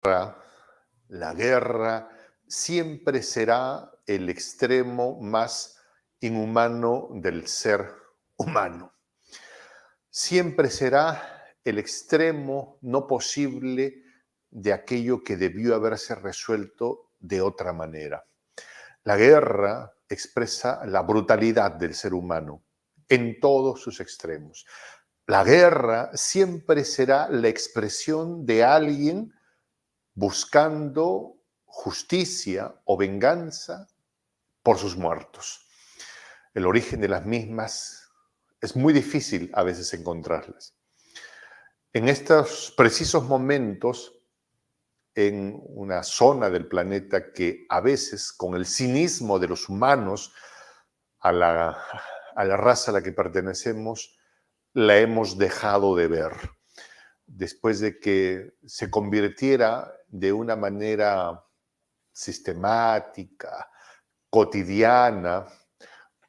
La guerra siempre será el extremo más inhumano del ser humano. Siempre será el extremo no posible de aquello que debió haberse resuelto de otra manera. La guerra expresa la brutalidad del ser humano en todos sus extremos. La guerra siempre será la expresión de alguien buscando justicia o venganza por sus muertos. El origen de las mismas es muy difícil a veces encontrarlas. En estos precisos momentos, en una zona del planeta que a veces, con el cinismo de los humanos, a la raza a la que pertenecemos, la hemos dejado de ver. Después de que se convirtiera de una manera sistemática, cotidiana,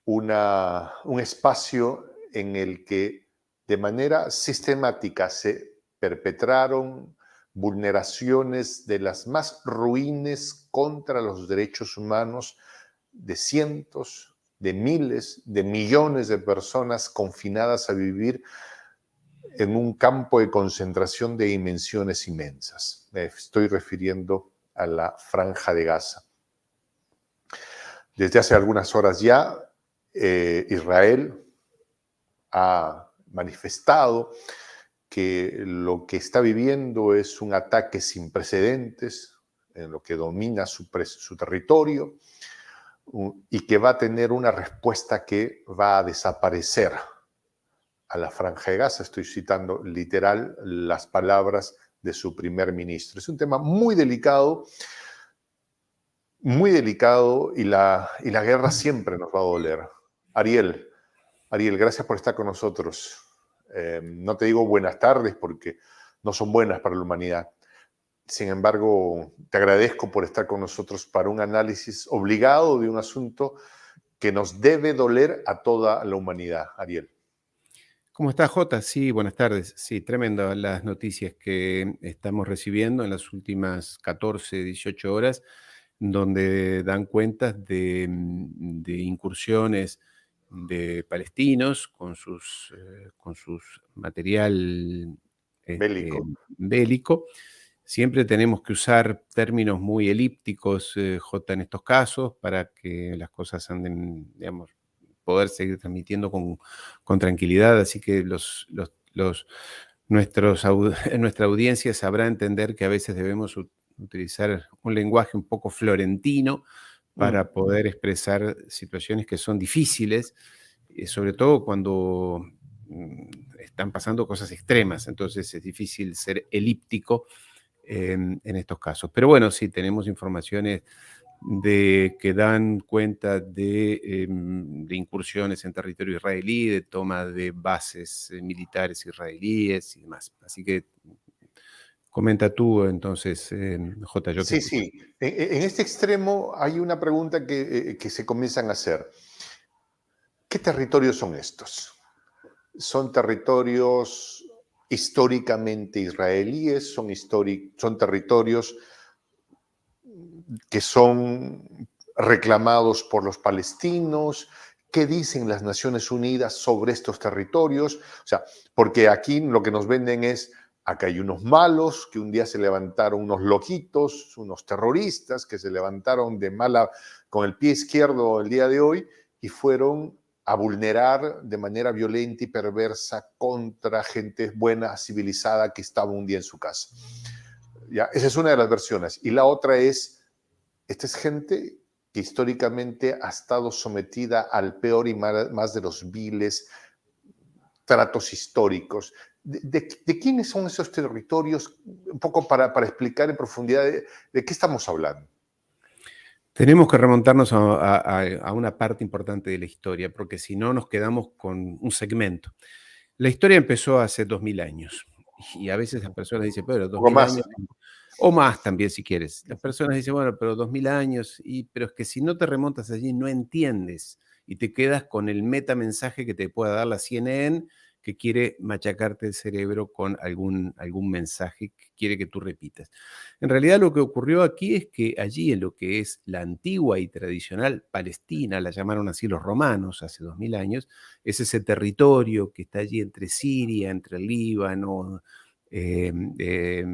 un espacio en el que de manera sistemática se perpetraron vulneraciones de las más ruines contra los derechos humanos de cientos, de miles, de millones de personas confinadas a vivir en un campo de concentración de dimensiones inmensas. Me estoy refiriendo a la Franja de Gaza. Desde hace algunas horas ya, Israel ha manifestado que lo que está viviendo es un ataque sin precedentes en lo que domina su territorio y que va a tener una respuesta que va a desaparecer a la Franja de Gaza. Estoy citando literal las palabras de su primer ministro. Es un tema muy delicado y la guerra siempre nos va a doler. Ariel, gracias por estar con nosotros. No te digo buenas tardes porque no son buenas para la humanidad. Sin embargo, te agradezco por estar con nosotros para un análisis obligado de un asunto que nos debe doler a toda la humanidad. Ariel. ¿Cómo estás, Jota? Sí, buenas tardes. Sí, tremendo las noticias que estamos recibiendo en las últimas 14, 18 horas, donde dan cuenta de incursiones de palestinos con sus material Bélico. bélico. Siempre tenemos que usar términos muy elípticos, Jota, en estos casos, para que las cosas anden, digamos, poder seguir transmitiendo con tranquilidad. Así que nuestra audiencia sabrá entender que a veces debemos utilizar un lenguaje un poco florentino para poder expresar situaciones que son difíciles, sobre todo cuando están pasando cosas extremas. Entonces es difícil ser elíptico en estos casos. Pero bueno, sí, tenemos informaciones que dan cuenta de incursiones en territorio israelí, de toma de bases militares israelíes y demás. Así que comenta tú entonces, Jota, yo te Sí, escucho. sí. En este extremo hay una pregunta que se comienzan a hacer. ¿Qué territorios son estos? ¿Son territorios históricamente israelíes? ¿Son territorios que son reclamados por los palestinos? ¿Qué dicen las Naciones Unidas sobre estos territorios? O sea, porque aquí lo que nos venden es, acá hay unos malos, que un día se levantaron unos loquitos, unos terroristas que se levantaron de mala, con el pie izquierdo el día de hoy y fueron a vulnerar de manera violenta y perversa contra gente buena, civilizada, que estaba un día en su casa. ¿Ya? Esa es una de las versiones. Y la otra es, esta es gente que históricamente ha estado sometida al peor y más de los viles tratos históricos. ¿De quiénes son esos territorios? Un poco para explicar en profundidad de qué estamos hablando. Tenemos que remontarnos a una parte importante de la historia, porque si no nos quedamos con un segmento. La historia empezó hace 2000 años y a veces las personas dicen, pero Un poco 2000 más. años, o más también si quieres. Las personas dicen, bueno, pero 2000 años, pero es que si no te remontas allí no entiendes y te quedas con el metamensaje que te pueda dar la CNN que quiere machacarte el cerebro con algún mensaje que quiere que tú repitas. En realidad lo que ocurrió aquí es que allí en lo que es la antigua y tradicional Palestina, la llamaron así los romanos hace 2000 años, es ese territorio que está allí entre Siria, entre el Líbano, eh, eh,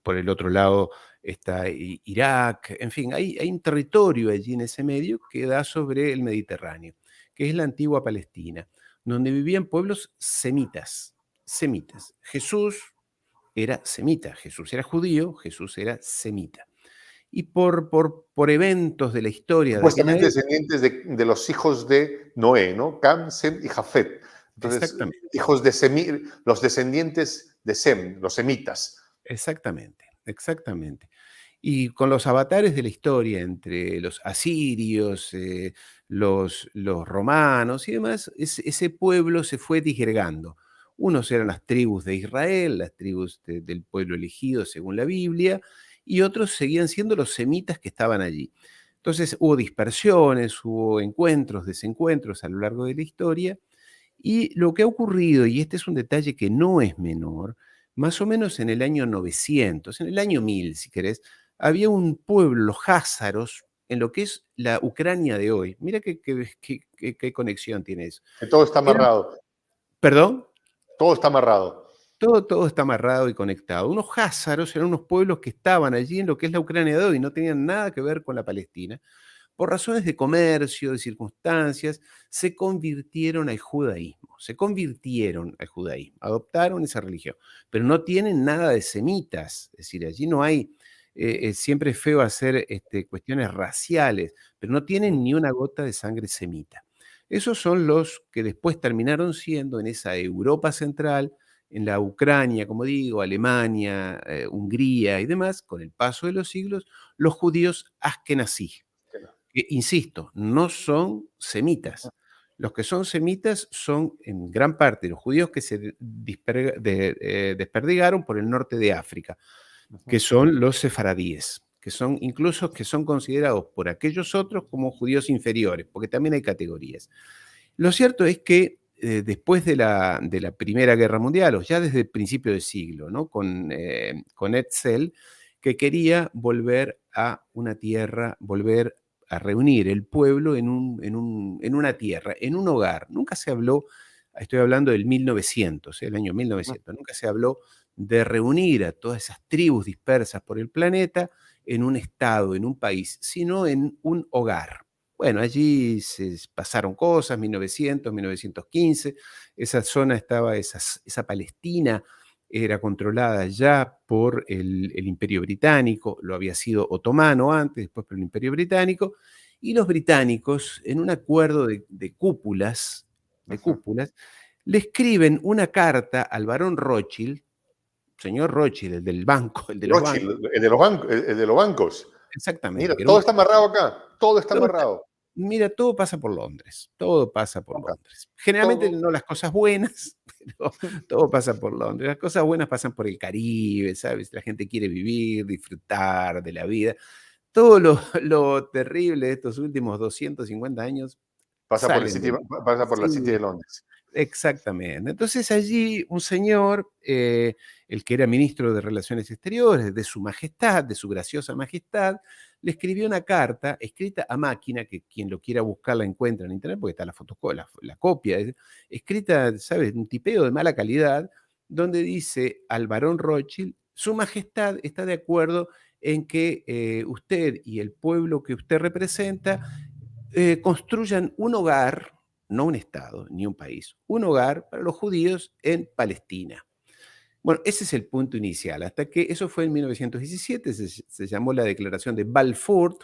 por el otro lado está Irak, en fin, hay un territorio allí en ese medio que da sobre el Mediterráneo, que es la antigua Palestina, donde vivían pueblos semitas, semitas. Jesús era semita, Jesús era judío, Jesús era semita. Y por eventos de la historia de aquella Supuestamente época, descendientes de los hijos de Noé, ¿no? Cam, Sem y Jafet. Entonces, exactamente. hijos de los descendientes de Sem, los semitas. Exactamente, exactamente. Y con los avatares de la historia entre los asirios, los romanos y demás, ese pueblo se fue disgregando. Unos eran las tribus de Israel, las tribus del pueblo elegido según la Biblia, y otros seguían siendo los semitas que estaban allí. Entonces hubo dispersiones, hubo encuentros, desencuentros a lo largo de la historia, y lo que ha ocurrido, y este es un detalle que no es menor, más o menos en el año 900, en el año 1000, si querés, había un pueblo, los házaros, en lo que es la Ucrania de hoy. Mira qué conexión tiene eso. Que todo está Eran, amarrado. perdón, Todo está amarrado. todo está amarrado y conectado. Unos házaros eran unos pueblos que estaban allí en lo que es la Ucrania de hoy, no tenían nada que ver con la Palestina. Por razones de comercio, de circunstancias, se convirtieron al judaísmo, adoptaron esa religión, pero no tienen nada de semitas, es decir, allí no hay, siempre es feo hacer cuestiones raciales, pero no tienen ni una gota de sangre semita. Esos son los que después terminaron siendo en esa Europa central, en la Ucrania, como digo, Alemania, Hungría y demás, con el paso de los siglos, los judíos askenazí, que, insisto, no son semitas. Los que son semitas son en gran parte los judíos que se desperdigaron por el norte de África, que son los sefaradíes, que son incluso que son considerados por aquellos otros como judíos inferiores, porque también hay categorías. Lo cierto es que después de la Primera Guerra Mundial, o ya desde el principio del siglo, ¿no? Con Etzel, que quería volver a una tierra, volver a reunir el pueblo en una tierra, en un hogar. Nunca se habló, estoy hablando del 1900, el año 1900, nunca se habló de reunir a todas esas tribus dispersas por el planeta en un estado, en un país, sino en un hogar. Bueno, allí se pasaron cosas, 1900, 1915, esa zona estaba, esa Palestina era controlada ya por el Imperio Británico, lo había sido otomano antes, después por el Imperio Británico, y los británicos, en un acuerdo de cúpulas, le escriben una carta al barón Rothschild, señor Rothschild, el del banco, el de los bancos, Rothschild, el de los bancos. exactamente, Mira, que era todo un está amarrado acá. Todo está todo está amarrado. mira, todo pasa por Londres, todo pasa por Acá. Londres. Generalmente Todo. no las cosas buenas, pero todo pasa por Londres. Las cosas buenas pasan por el Caribe, ¿sabes? La gente quiere vivir, disfrutar de la vida. Todo lo terrible de estos últimos 250 años Pasa por el salen City, del pasa por la City sí. de Londres. Exactamente. Entonces allí un señor, el que era ministro de Relaciones Exteriores, de su majestad, de su graciosa majestad, le escribió una carta escrita a máquina, que quien lo quiera buscar la encuentra en internet, porque está la copia, escrita, ¿sabes? Un tipeo de mala calidad, donde dice al barón Rothschild, su majestad está de acuerdo en que usted y el pueblo que usted representa construyan un hogar, no un Estado ni un país, un hogar para los judíos en Palestina. Bueno, ese es el punto inicial, hasta que eso fue en 1917, se llamó la Declaración de Balfour,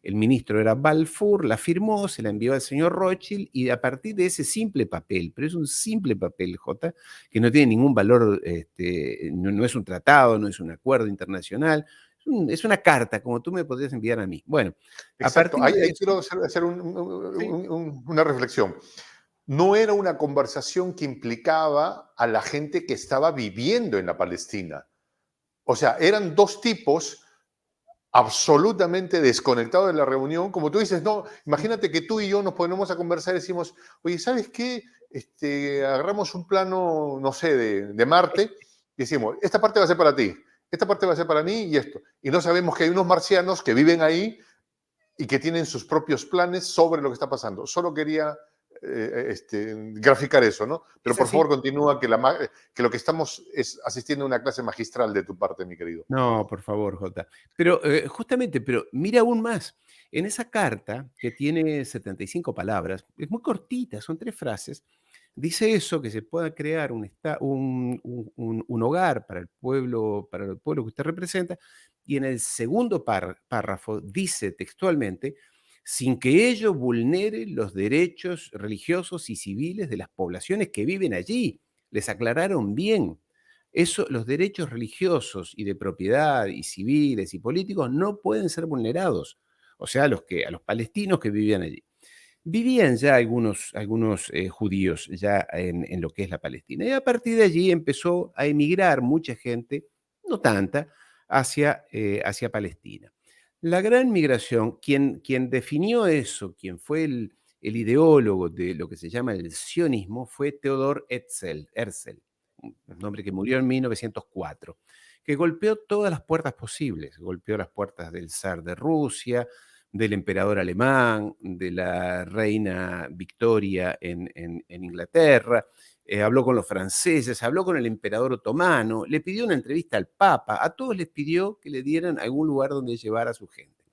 el ministro era Balfour, la firmó, se la envió al señor Rothschild y a partir de ese simple papel, pero es un simple papel, J, que no tiene ningún valor, no es un tratado, no es un acuerdo internacional, es una carta, como tú me podrías enviar a mí. Bueno, a Exacto. partir Ahí, de ahí eso, quiero hacer sí, una reflexión. No era una conversación que implicaba a la gente que estaba viviendo en la Palestina. O sea, eran dos tipos absolutamente desconectado de la reunión. Como tú dices, no, imagínate que tú y yo nos ponemos a conversar y decimos, oye, ¿sabes qué? Agarramos un plano, no sé, de Marte y decimos, esta parte va a ser para ti, esta parte va a ser para mí y esto. Y no sabemos que hay unos marcianos que viven ahí y que tienen sus propios planes sobre lo que está pasando. Solo quería graficar eso, ¿no? Pero Es por favor así. continúa, que lo que estamos es asistiendo a una clase magistral de tu parte, mi querido. No, por favor, Jota. Pero, justamente, pero mira aún más. En esa carta, que tiene 75 palabras, es muy cortita, son 3 frases, dice eso, que se pueda crear un hogar para el pueblo que usted representa, y en el segundo párrafo dice textualmente: "Sin que ello vulnere los derechos religiosos y civiles de las poblaciones que viven allí". Les aclararon bien. Eso, los derechos religiosos y de propiedad y civiles y políticos no pueden ser vulnerados. O sea, a los palestinos que vivían allí. Vivían ya algunos judíos ya en lo que es la Palestina. Y a partir de allí empezó a emigrar mucha gente, no tanta, hacia Palestina. La gran migración, quien definió eso, quien fue el ideólogo de lo que se llama el sionismo, fue Theodor Herzl, un hombre que murió en 1904, que golpeó todas las puertas posibles. Golpeó las puertas del zar de Rusia, del emperador alemán, de la reina Victoria en Inglaterra, habló con los franceses, habló con el emperador otomano, le pidió una entrevista al Papa, a todos les pidió que le dieran algún lugar donde llevar a su gente.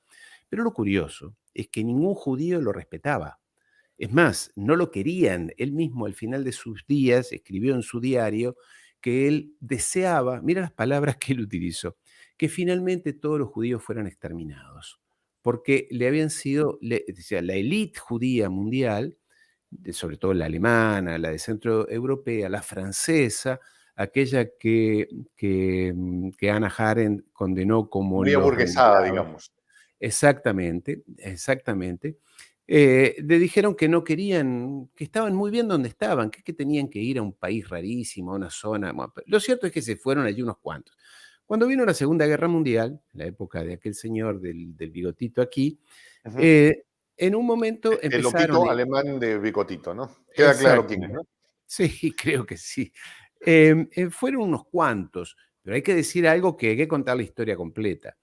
Pero lo curioso es que ningún judío lo respetaba. Es más, no lo querían. Él mismo al final de sus días escribió en su diario que él deseaba, mira las palabras que él utilizó, que finalmente todos los judíos fueran exterminados, porque le habían sido, decía, la élite judía mundial, sobre todo la alemana, la de centroeuropea, la francesa, aquella que Hannah Arendt condenó como Muy los aburguesada, renegados. digamos. Exactamente, exactamente. Le dijeron que no querían, que estaban muy bien donde estaban, que tenían que ir a un país rarísimo, a una zona. Bueno, lo cierto es que se fueron allí unos cuantos. Cuando vino la Segunda Guerra Mundial, en la época de aquel señor del bigotito aquí, Ujú. eh, en un momento El empezaron. loquito alemán de Bigotito, ¿no? Queda claro quién es, Exactamente. ¿no? Sí, creo que sí. Fueron unos cuantos, pero hay que decir algo, que hay que contar la historia completa.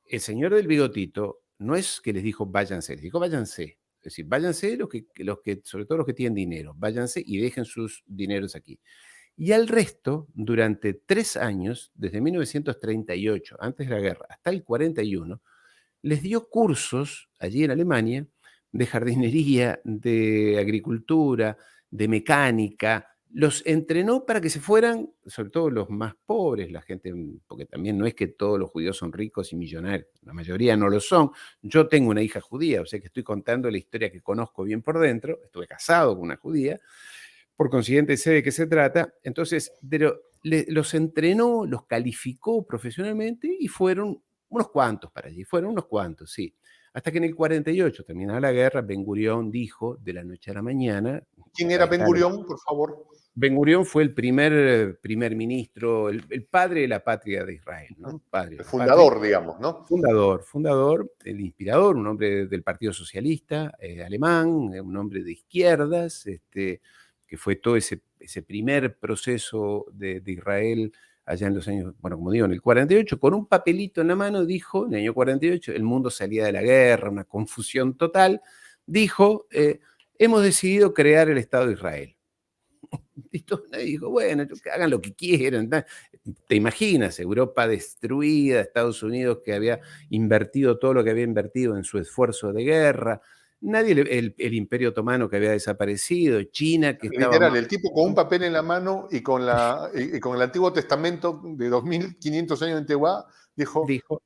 El señor del bigotito no es que les dijo váyanse, les dijo váyanse. Es decir, váyanse sobre todo los que tienen dinero, váyanse y dejen sus dineros aquí. Y al resto, durante 3 años, desde 1938, antes de la guerra, hasta el 41, les dio cursos allí en Alemania de jardinería, de agricultura, de mecánica. Los entrenó para que se fueran, sobre todo los más pobres, la gente, porque también no es que todos los judíos son ricos y millonarios, la mayoría no lo son. Yo tengo una hija judía, o sea que estoy contando la historia que conozco bien por dentro. Estuve casado con una judía, por consiguiente sé de qué se trata. Entonces, pero los entrenó, los calificó profesionalmente y fueron unos cuantos para allí, fueron unos cuantos, sí. Hasta que en el 48, terminada la guerra, Ben Gurión dijo de la noche a la mañana, ¿Quién a era Ben estar. Gurión, por favor? Ben Gurión fue el primer ministro, el padre de la patria de Israel, Ujú. ¿no? Padre de El la patria. fundador, digamos, ¿no? Fundador, el inspirador, un hombre del Partido Socialista alemán, un hombre de izquierdas, que fue todo ese primer proceso de Israel allá en los años, bueno, como digo, en el 48, con un papelito en la mano, dijo, en el año 48, el mundo salía de la guerra, una confusión total, dijo, hemos decidido crear el Estado de Israel. Y todo nadie dijo, bueno, que hagan lo que quieran. Te imaginas, Europa destruida, Estados Unidos que había invertido todo lo que había invertido en su esfuerzo de guerra, nadie, el Imperio Otomano que había desaparecido, China que estaba Literal, más. el tipo con un papel en la mano y con el Antiguo Testamento de 2500 años de antigüedad, dijo, Dijo,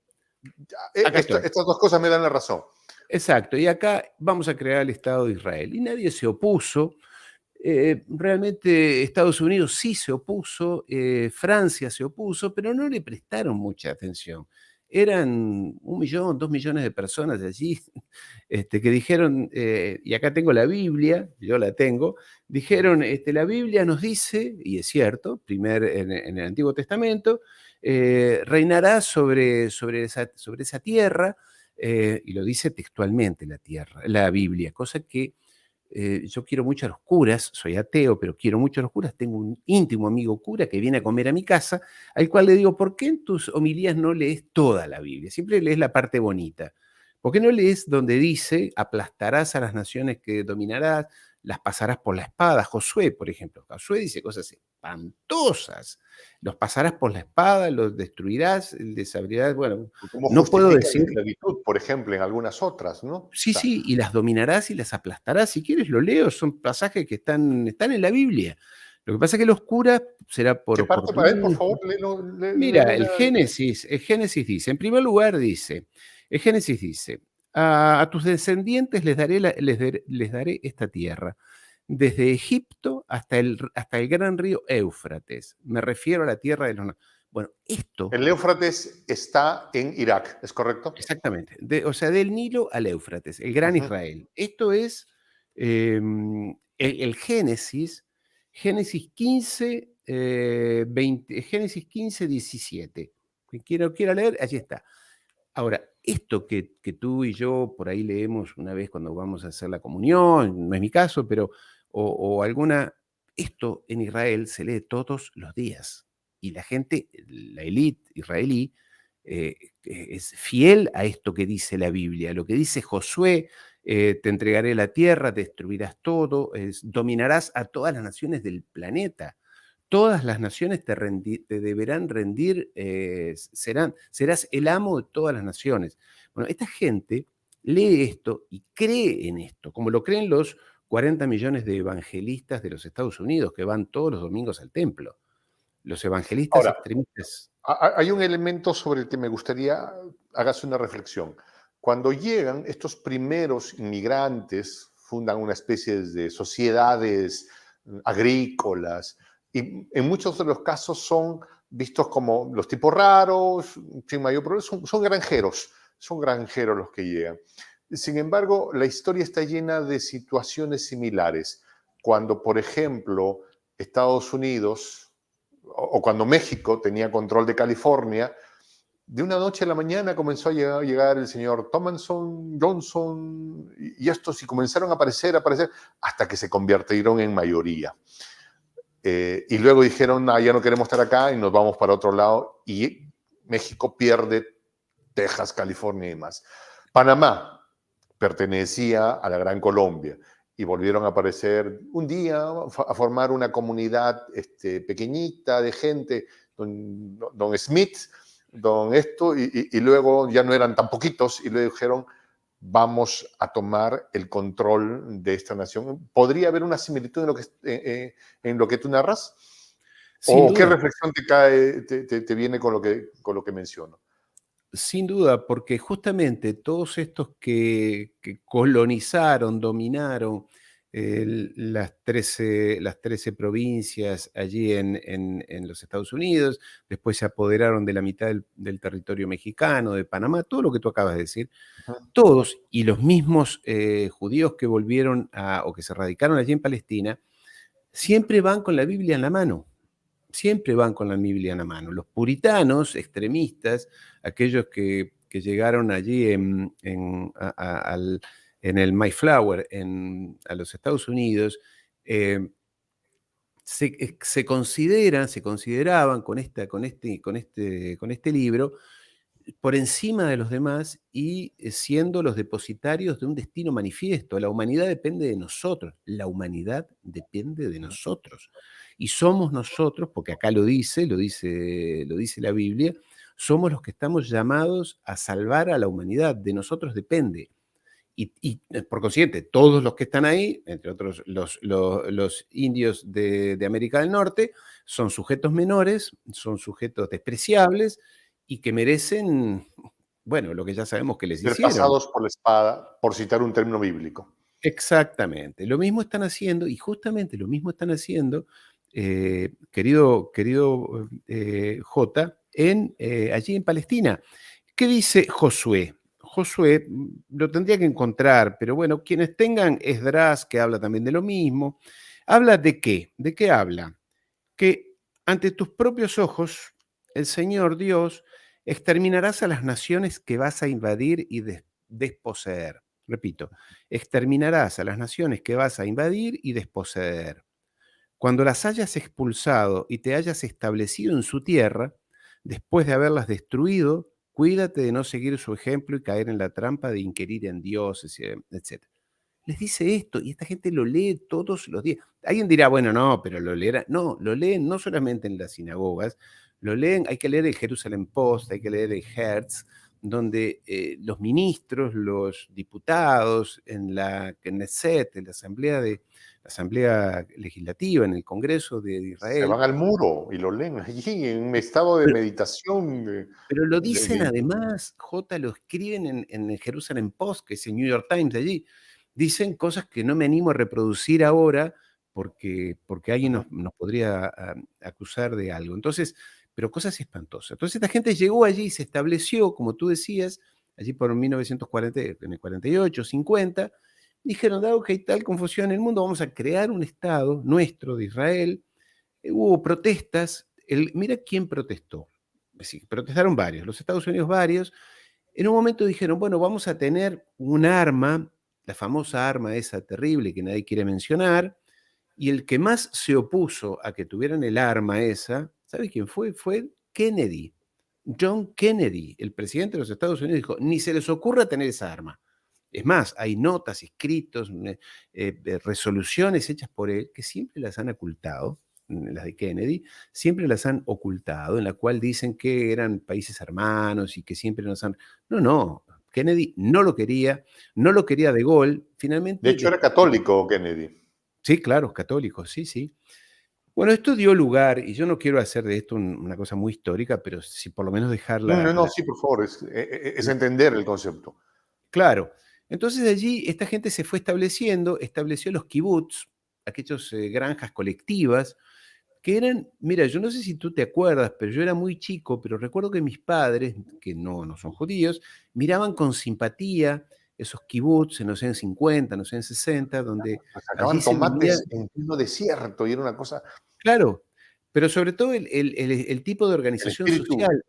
acá estoy. estas dos cosas me dan la razón. Exacto, y acá vamos a crear el Estado de Israel. Y nadie se opuso. Realmente Estados Unidos sí se opuso, Francia se opuso, pero no le prestaron mucha atención. Eran 1 millón, 2 millones de personas allí que dijeron, y acá tengo la Biblia, yo la tengo, dijeron, la Biblia nos dice, y es cierto, en el Antiguo Testamento, reinará sobre esa tierra, y lo dice textualmente la Biblia, cosa que yo quiero mucho a los curas, soy ateo, pero quiero mucho a los curas. Tengo un íntimo amigo cura que viene a comer a mi casa, al cual le digo, ¿por qué en tus homilías no lees toda la Biblia? Siempre lees la parte bonita. ¿Por qué no lees donde dice, aplastarás a las naciones que dominarás, las pasarás por la espada? Josué, por ejemplo. Josué dice cosas espantosas. Los pasarás por la espada, los destruirás, les abrirás. Bueno, ¿Cómo no puedo justifica la decir. esclavitud, por ejemplo, en algunas otras, ¿no? O Sí, sea, sí, y las dominarás y las aplastarás. Si quieres, lo leo, son pasajes que están en la Biblia. Lo que pasa es que los curas será por ¿qué parte para él, por oportunismo. favor? Mira, Léelo el Génesis dice, en primer lugar dice, el Génesis dice, a tus descendientes les daré esta tierra, desde Egipto hasta el gran río Éufrates. Me refiero a la tierra de los. Bueno, esto. El Éufrates está en Irak, ¿es correcto? Exactamente. O sea, del Nilo al Éufrates, el gran Ujú. Israel. Esto es el Génesis, Génesis 15, 17. Quien quiera leer, allí está. Ahora, esto que tú y yo por ahí leemos una vez cuando vamos a hacer la comunión, no es mi caso, pero, o alguna, esto en Israel se lee todos los días. Y la gente, la élite israelí, es fiel a esto que dice la Biblia, lo que dice Josué, te entregaré la tierra, destruirás todo, dominarás a todas las naciones del planeta. Todas las naciones te deberán rendir, serás el amo de todas las naciones. Bueno, esta gente lee esto y cree en esto, como lo creen los 40 millones de evangelistas de los Estados Unidos que van todos los domingos al templo. Los evangelistas Ahora, extremistas. hay un elemento sobre el que me gustaría hagas una reflexión. Cuando llegan estos primeros inmigrantes, fundan una especie de sociedades agrícolas y en muchos de los casos son vistos como los tipos raros, sin mayor problema, son granjeros los que llegan. Sin embargo, la historia está llena de situaciones similares. Cuando, por ejemplo, Estados Unidos o cuando México tenía control de California, de una noche a la mañana comenzó a llegar el señor Thomason, Johnson, y estos y comenzaron a aparecer, hasta que se convirtieron en mayoría. Y luego dijeron, ya no queremos estar acá y nos vamos para otro lado, y México pierde Texas, California y más. Panamá pertenecía a la Gran Colombia y volvieron a aparecer un día a formar una comunidad pequeñita de gente, don Smith, don esto, y luego ya no eran tan poquitos y luego dijeron, vamos a tomar el control de esta nación. ¿Podría haber una similitud en lo que tú narras? Sin ¿O qué duda, reflexión te cae, te viene con lo que menciono? sin duda, porque justamente todos estos que colonizaron, dominaron las 13 provincias allí en los Estados Unidos, después se apoderaron de la mitad del territorio mexicano, de Panamá, todo lo que tú acabas de decir, todos y los mismos judíos que volvieron o que se radicaron allí en Palestina, siempre van con la Biblia en la mano. Siempre van con la Biblia en la mano. Los puritanos, extremistas, aquellos que llegaron allí en el Mayflower, a los Estados Unidos, eh, se consideraban con este libro por encima de los demás y siendo los depositarios de un destino manifiesto. La humanidad depende de nosotros. La humanidad depende de nosotros. Y somos nosotros, porque acá lo dice la Biblia, somos los que estamos llamados a salvar a la humanidad. De nosotros depende. Y por consiguiente, todos los que están ahí, entre otros los indios de América del Norte, son sujetos menores, son sujetos despreciables y que merecen, bueno, lo que ya sabemos que les Ser hicieron. pasados por la espada, por citar un término bíblico. Exactamente. Lo mismo están haciendo, y justamente lo mismo están haciendo, querido J, allí en Palestina. ¿Qué dice Josué? Josué lo tendría que encontrar, pero bueno, quienes tengan Esdras, que habla también de lo mismo, habla de qué? ¿De qué habla? Que ante tus propios ojos el Señor Dios, exterminarás a las naciones que vas a invadir y desposeer. Repito, exterminarás a las naciones que vas a invadir y desposeer. Cuando las hayas expulsado y te hayas establecido en su tierra, después de haberlas destruido, cuídate de no seguir su ejemplo y caer en la trampa de inquirir en dioses, etc. Les dice esto y esta gente lo lee todos los días. Alguien dirá, bueno, no, pero lo leerá. No, lo leen no solamente en las sinagogas, lo leen, hay que leer el Jerusalem Post, hay que leer el Hertz, donde los ministros, los diputados en la Knesset, en la Asamblea Legislativa, en el Congreso de Se Israel, van al muro y lo leen allí en un estado de pero, meditación. pero lo De- dicen de- además, J, lo escriben en el Jerusalem Post, que es el New York Times de allí. Dicen cosas que no me animo a reproducir ahora porque alguien Ujú. nos podría acusar de algo. Entonces, pero cosas espantosas. Entonces esta gente llegó allí y se estableció, como tú decías, allí por 1940, en el 48, 50, dijeron, dado que hay tal confusión en el mundo, vamos a crear un Estado nuestro de Israel. Hubo protestas. Mira quién protestó. Sí, protestaron varios, los Estados Unidos varios. En un momento dijeron, bueno, vamos a tener un arma, la famosa arma esa terrible que nadie quiere mencionar, y el que más se opuso a que tuvieran el arma esa, ¿sabe quién fue? Fue Kennedy. John Kennedy, el presidente de los Estados Unidos, dijo, ni se les ocurra tener esa arma. Es más, hay notas, escritos, resoluciones hechas por él que siempre las han ocultado, las de Kennedy, siempre las han ocultado, en la cual dicen que eran países hermanos y que siempre nos han... No, no, Kennedy no lo quería, no lo quería De Gaulle, De finalmente... hecho, era católico Kennedy. Sí, claro, católicos, sí, sí. Bueno, esto dio lugar, y yo no quiero hacer de esto una cosa muy histórica, pero sí por lo menos dejar No, no, no, sí, por favor, es entender el concepto. claro. Entonces allí esta gente se fue estableciendo, estableció los kibbutz, aquellas granjas colectivas, que eran, mira, yo no sé si tú te acuerdas, pero yo era muy chico, pero recuerdo que mis padres, que no son judíos, miraban con simpatía esos kibbutz en los años 50, en los años 60, donde Pues allí sacaban se vivía. tomates en pleno desierto y era una cosa, Claro, pero sobre todo el tipo de el organización espíritu. social,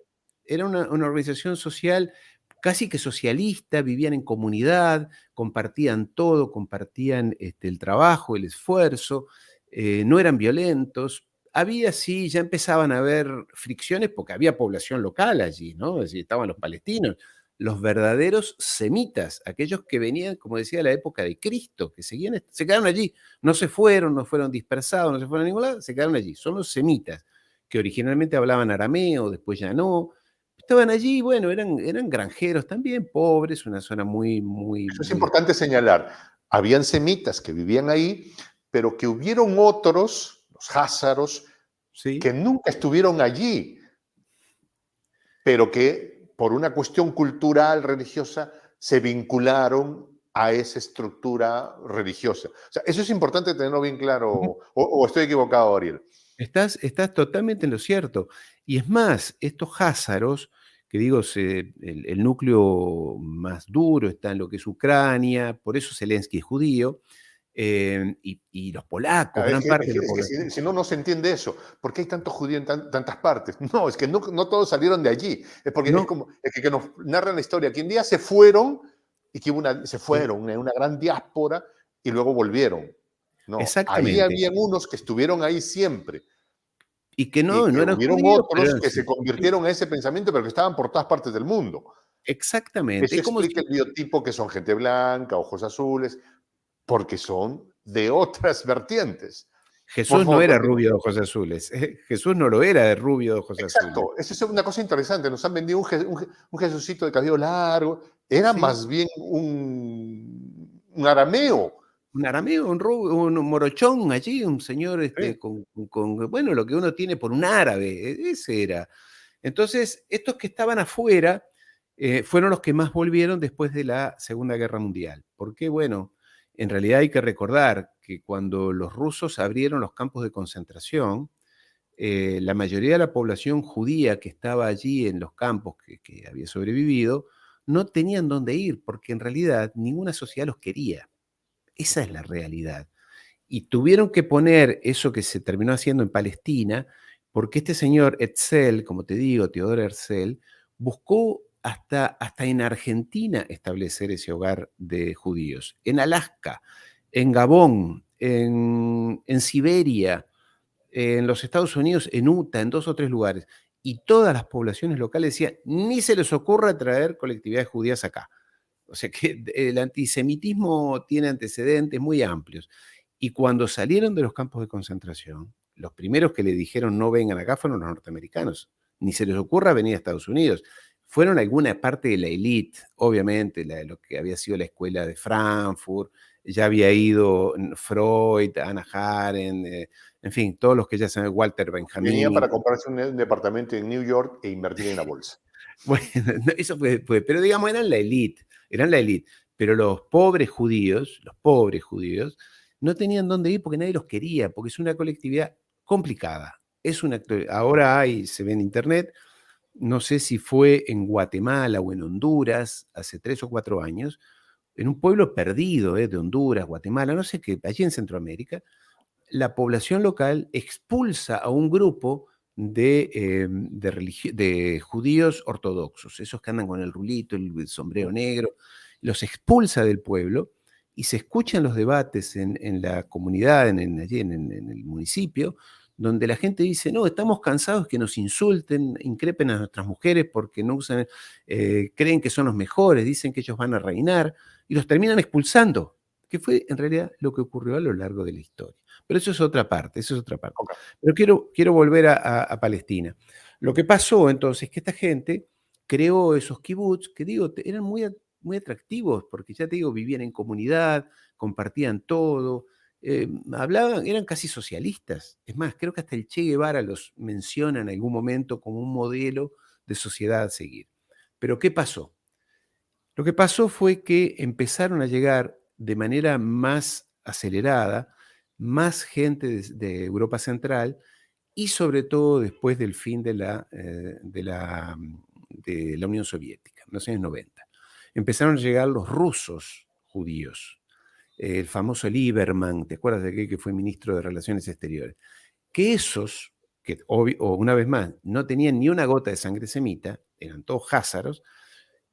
era una organización social casi que socialista, vivían en comunidad, compartían todo, compartían, el trabajo, el esfuerzo, no eran violentos. Había sí, ya empezaban a haber fricciones porque había población local allí, ¿no? Es decir, estaban los palestinos, los verdaderos semitas, aquellos que venían, como decía, de la época de Cristo, que se quedaron allí. No se fueron, no fueron dispersados, no se fueron a ningún lado, se quedaron allí. Son los semitas, que originalmente hablaban arameo, después ya no. Estaban allí, bueno, eran granjeros también, pobres, una zona muy, muy, Eso es muy... importante señalar. Habían semitas que vivían ahí, pero que hubieron otros, los házaros, Sí, que nunca estuvieron allí, pero que por una cuestión cultural, religiosa, se vincularon a esa estructura religiosa. O sea, eso es importante tenerlo bien claro, ujú. o estoy equivocado, Ariel. Estás totalmente en lo cierto. Y es más, estos házaros, que digo, el núcleo más duro está en lo que es Ucrania, por eso Zelensky es judío, y los polacos, Ah, gran parte de la es que población. si no, no se entiende eso. ¿Por qué hay tantos judíos en tantas partes? No, es que no, no todos salieron de allí. Es porque es No, como es que nos narran la historia, que un día se fueron y que se sí, fueron en una gran diáspora y luego volvieron. No, ahí exactamente. habían unos que estuvieron ahí siempre Y que y no que eran hubieron judíos, pero otros eran que se sí, convirtieron a ese pensamiento, pero que estaban por todas partes del mundo. exactamente. Eso Es como explica el si biotipo que son gente blanca, ojos azules, porque son de otras vertientes. Por Jesús no favor, era continúa. rubio de ojos azules. Jesús no lo era de rubio de ojos azules. Exacto, esa es una cosa interesante. Nos han vendido un Jesucito de cabello largo. Era Sí, más bien un arameo. un arameo, un morochón allí, un señor ¿Sí? bueno, lo que uno tiene por un árabe, ese era. Entonces, estos que estaban afuera fueron los que más volvieron después de la Segunda Guerra Mundial. Porque, bueno, en realidad hay que recordar que cuando los rusos abrieron los campos de concentración, la mayoría de la población judía que estaba allí en los campos, que había sobrevivido, no tenían dónde ir, porque en realidad ninguna sociedad los quería. Esa es Ujú. la realidad. Y tuvieron que poner eso que se terminó haciendo en Palestina, porque este señor Herzl, como te digo, Theodor Herzl, buscó hasta en Argentina establecer ese hogar de judíos, en Alaska, en Gabón, en Siberia, en los Estados Unidos, en Utah, en 2 o 3 lugares. Y todas las poblaciones locales decían, ni se les ocurra traer colectividades judías acá. O sea que el antisemitismo tiene antecedentes muy amplios. Y cuando salieron de los campos de concentración, los primeros que le dijeron no vengan acá fueron los norteamericanos. Ni se les ocurra venir a Estados Unidos. Fueron alguna parte de la élite, obviamente, lo que había sido la escuela de Frankfurt, ya había ido Freud, Hannah Arendt, en fin, todos los que ya saben, Walter Venía Benjamin. para comprarse un departamento en New York e invertir en la bolsa. Bueno, no, eso fue después, pero digamos, eran la élite. Pero los pobres judíos, no tenían dónde ir porque nadie los quería, porque es una colectividad complicada. Ahora se ve en internet, no sé si fue en Guatemala o en Honduras, hace 3 o 4 años, en un pueblo perdido, de Honduras, Guatemala, no sé qué, allí en Centroamérica, la población local expulsa a un grupo de judíos ortodoxos, esos que andan con el rulito, el sombrero negro, los expulsa del pueblo y se escuchan los debates en la comunidad, allí en el municipio, donde la gente dice, no, estamos cansados que nos insulten, increpen a nuestras mujeres porque no usan, creen que son los mejores, dicen que ellos van a reinar, y los terminan expulsando, que fue en realidad lo que ocurrió a lo largo de la historia. Pero eso es otra parte, eso es otra parte. Ok. Pero quiero volver a Palestina. Lo que pasó entonces es que esta gente creó esos kibbutz que digo, eran muy atractivos, porque ya te digo, vivían en comunidad, compartían todo, hablaban, eran casi socialistas. Es más, creo que hasta el Che Guevara los menciona en algún momento como un modelo de sociedad a seguir. Pero ¿qué pasó? Lo que pasó fue que empezaron a llegar de manera más acelerada más gente de Europa Central y sobre todo después del fin de la Unión Soviética, en los años 90. Empezaron a llegar los rusos judíos, el famoso Lieberman, ¿te acuerdas de aquel que fue ministro de Relaciones Exteriores? Que esos, que o una vez más, no tenían ni una gota de sangre semita, eran todos házaros,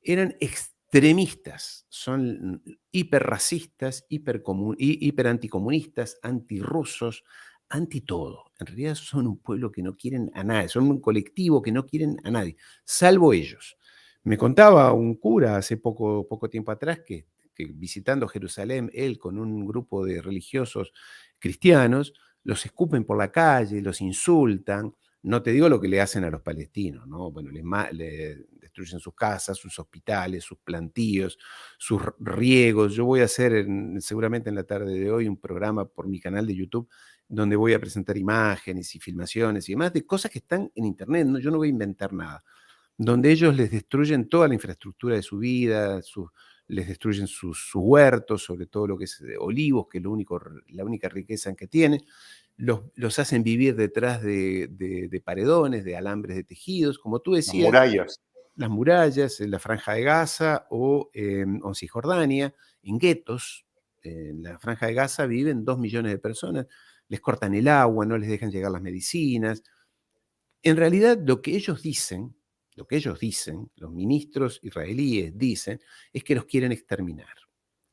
eran extremistas, son hiperracistas, hiperanticomunistas, antirrusos, anti todo. En realidad son un pueblo que no quieren a nadie, son un colectivo que no quieren a nadie, salvo ellos. Me contaba un cura hace poco tiempo atrás que visitando Jerusalén, él con un grupo de religiosos cristianos, los escupen por la calle, los insultan, no te digo lo que le hacen a los palestinos, ¿no? Bueno, le destruyen sus casas, sus hospitales, sus plantíos, sus riegos. Yo voy a hacer seguramente en la tarde de hoy un programa por mi canal de YouTube donde voy a presentar imágenes y filmaciones y demás de cosas que están en internet, ¿no? Yo no voy a inventar nada. Donde ellos les destruyen toda la infraestructura de su vida, les destruyen sus huertos, sobre todo lo que es olivos, que es la única riqueza que tienen, los hacen vivir detrás de paredones, de alambres de tejidos, como tú Las decías, murallas. las murallas, en la Franja de Gaza o en Cisjordania, en guetos. En la Franja de Gaza viven 2 millones de personas, les cortan el agua, no les dejan llegar las medicinas. En realidad, lo que ellos dicen, los ministros israelíes dicen, es que los quieren exterminar.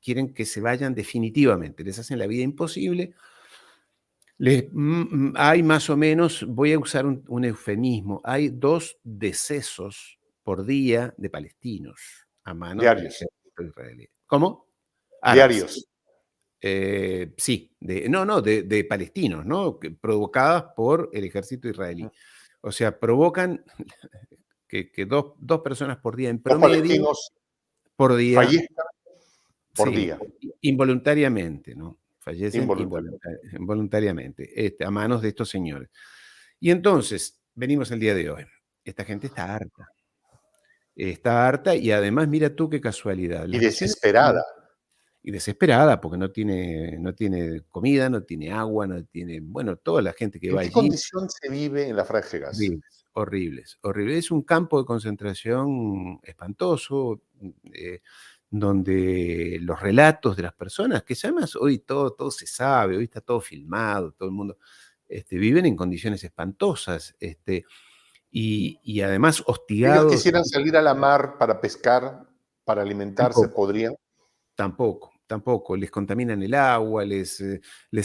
Quieren que se vayan definitivamente, les hacen la vida imposible. Hay más o menos, voy a usar un eufemismo, hay 2 decesos por día de palestinos a manos del Diarios. ejército israelí. ¿Cómo? Árabes. Diarios. Sí, de palestinos, ¿no? Provocadas por el ejército israelí. O sea, provocan que dos personas por día en Los promedio, palestinos por día, fallezcan por sí, día, involuntariamente, ¿no? Fallecen involuntariamente. involuntariamente, a manos de estos señores. Y entonces, venimos al día de hoy. Esta gente está harta y además, mira tú qué casualidad, Y las Naciones desesperada. Unidas, y desesperada porque no tiene comida, no tiene agua, no tiene, bueno, toda la gente que ¿En va qué allí. condición se vive en la Franja de Gaza? Horribles, horribles, horribles. Es un campo de concentración espantoso, donde los relatos de las personas, que además hoy todo se sabe, hoy está todo filmado, todo el mundo. viven en condiciones espantosas, y además Ellos hostigados. quisieran salir a la mar para pescar, para alimentarse, Tampoco, podrían. tampoco. Les contaminan el agua, les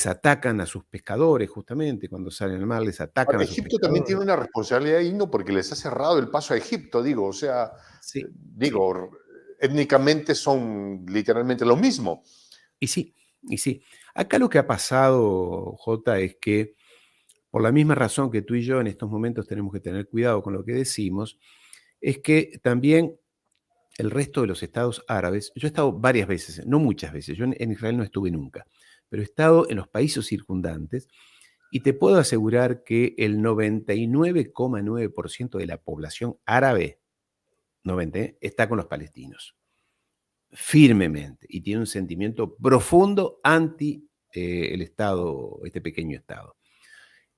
atacan a sus pescadores, justamente, cuando salen al mar, les Ahora, atacan a sus Egipto también tiene pescadores. una responsabilidad ahí, ¿no? Porque les ha cerrado el paso a Egipto, digo, o sea, Sí, sí. digo, étnicamente son literalmente lo mismo. Y sí, y sí. Acá lo que ha pasado, Jota, es que por la misma razón que tú y yo en estos momentos tenemos que tener cuidado con lo que decimos, es que también el resto de los estados árabes, yo he estado varias veces, no muchas veces, yo en Israel no estuve nunca, pero he estado en los países circundantes y te puedo asegurar que el 99,9% de la población árabe, 90, está con los palestinos, firmemente, y tiene un sentimiento profundo anti el Estado, este pequeño Estado.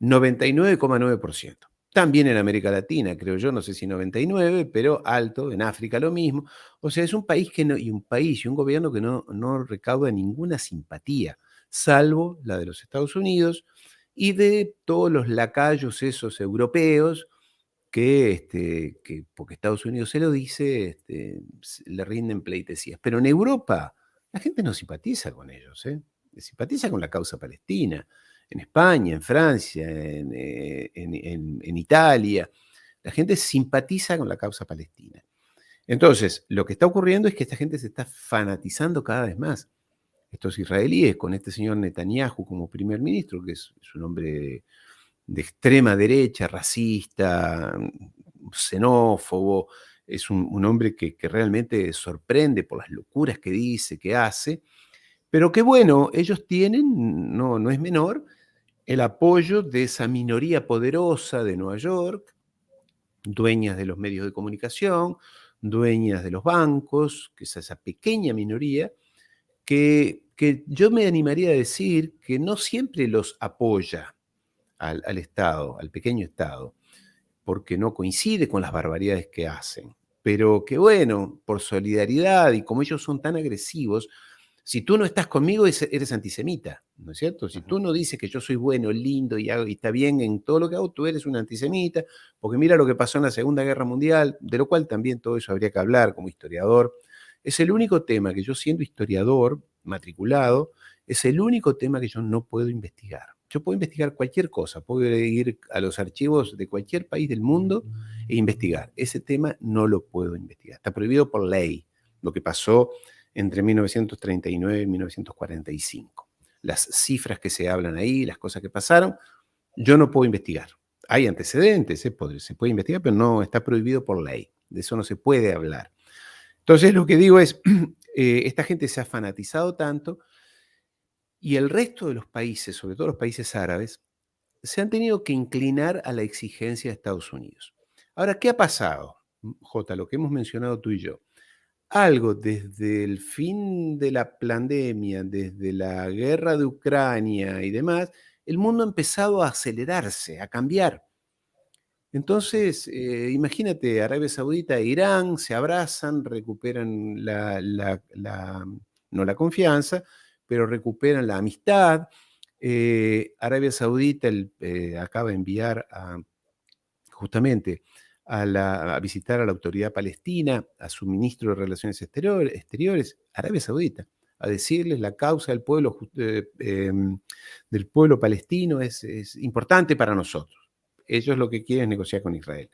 99,9%. También en América Latina, creo yo, no sé si 99, pero alto, en África lo mismo. O sea, es un país que no, y un país y un gobierno que no recauda ninguna simpatía, salvo la de los Estados Unidos y de todos los lacayos esos europeos que porque Estados Unidos se lo dice, le rinden pleitesías. Pero en Europa la gente no simpatiza con ellos, ¿eh? Simpatiza con la causa palestina. En España, en Francia, en Italia, la gente simpatiza con la causa palestina. Entonces, lo que está ocurriendo es que esta gente se está fanatizando cada vez más. Estos israelíes, con este señor Netanyahu como primer ministro, que es un hombre de extrema derecha, racista, xenófobo, es un hombre que realmente sorprende por las locuras que dice, que hace, pero que bueno, ellos tienen, no es menor, el apoyo de esa minoría poderosa de Nueva York, dueñas de los medios de comunicación, dueñas de los bancos, que es esa pequeña minoría, que yo me animaría a decir que no siempre los apoya al Estado, al pequeño Estado, porque no coincide con las barbaridades que hacen. Pero que bueno, por solidaridad y como ellos son tan agresivos, si tú no estás conmigo eres antisemita, ¿no es cierto? Si Ujú. tú no dices que yo soy bueno, lindo y está bien en todo lo que hago, tú eres un antisemita, porque mira lo que pasó en la Segunda Guerra Mundial, de lo cual también todo eso habría que hablar como historiador. Es el único tema que yo siendo historiador matriculado, es el único tema que yo no puedo investigar. Yo puedo investigar cualquier cosa, puedo ir a los archivos de cualquier país del mundo e investigar. Ese tema no lo puedo investigar. Está prohibido por ley. Lo que pasó entre 1939 y 1945. Las cifras que se hablan ahí, las cosas que pasaron, yo no puedo investigar. Hay antecedentes, se puede investigar, pero no está prohibido por ley. De eso no se puede hablar. Entonces, lo que digo es, esta gente se ha fanatizado tanto y el resto de los países, sobre todo los países árabes, se han tenido que inclinar a la exigencia de Estados Unidos. Ahora, ¿qué ha pasado? Jota, lo que hemos mencionado tú y yo. Algo desde el fin de la pandemia, desde la guerra de Ucrania y demás, el mundo ha empezado a acelerarse, a cambiar. Entonces, imagínate, Arabia Saudita e Irán se abrazan, recuperan no la confianza, pero recuperan la amistad. Arabia Saudita acaba de enviar justamente a visitar a la autoridad palestina, a su ministro de Relaciones Exteriores, Arabia Saudita, a decirles la causa del pueblo palestino es importante para nosotros. Ellos lo que quieren es negociar con Israel.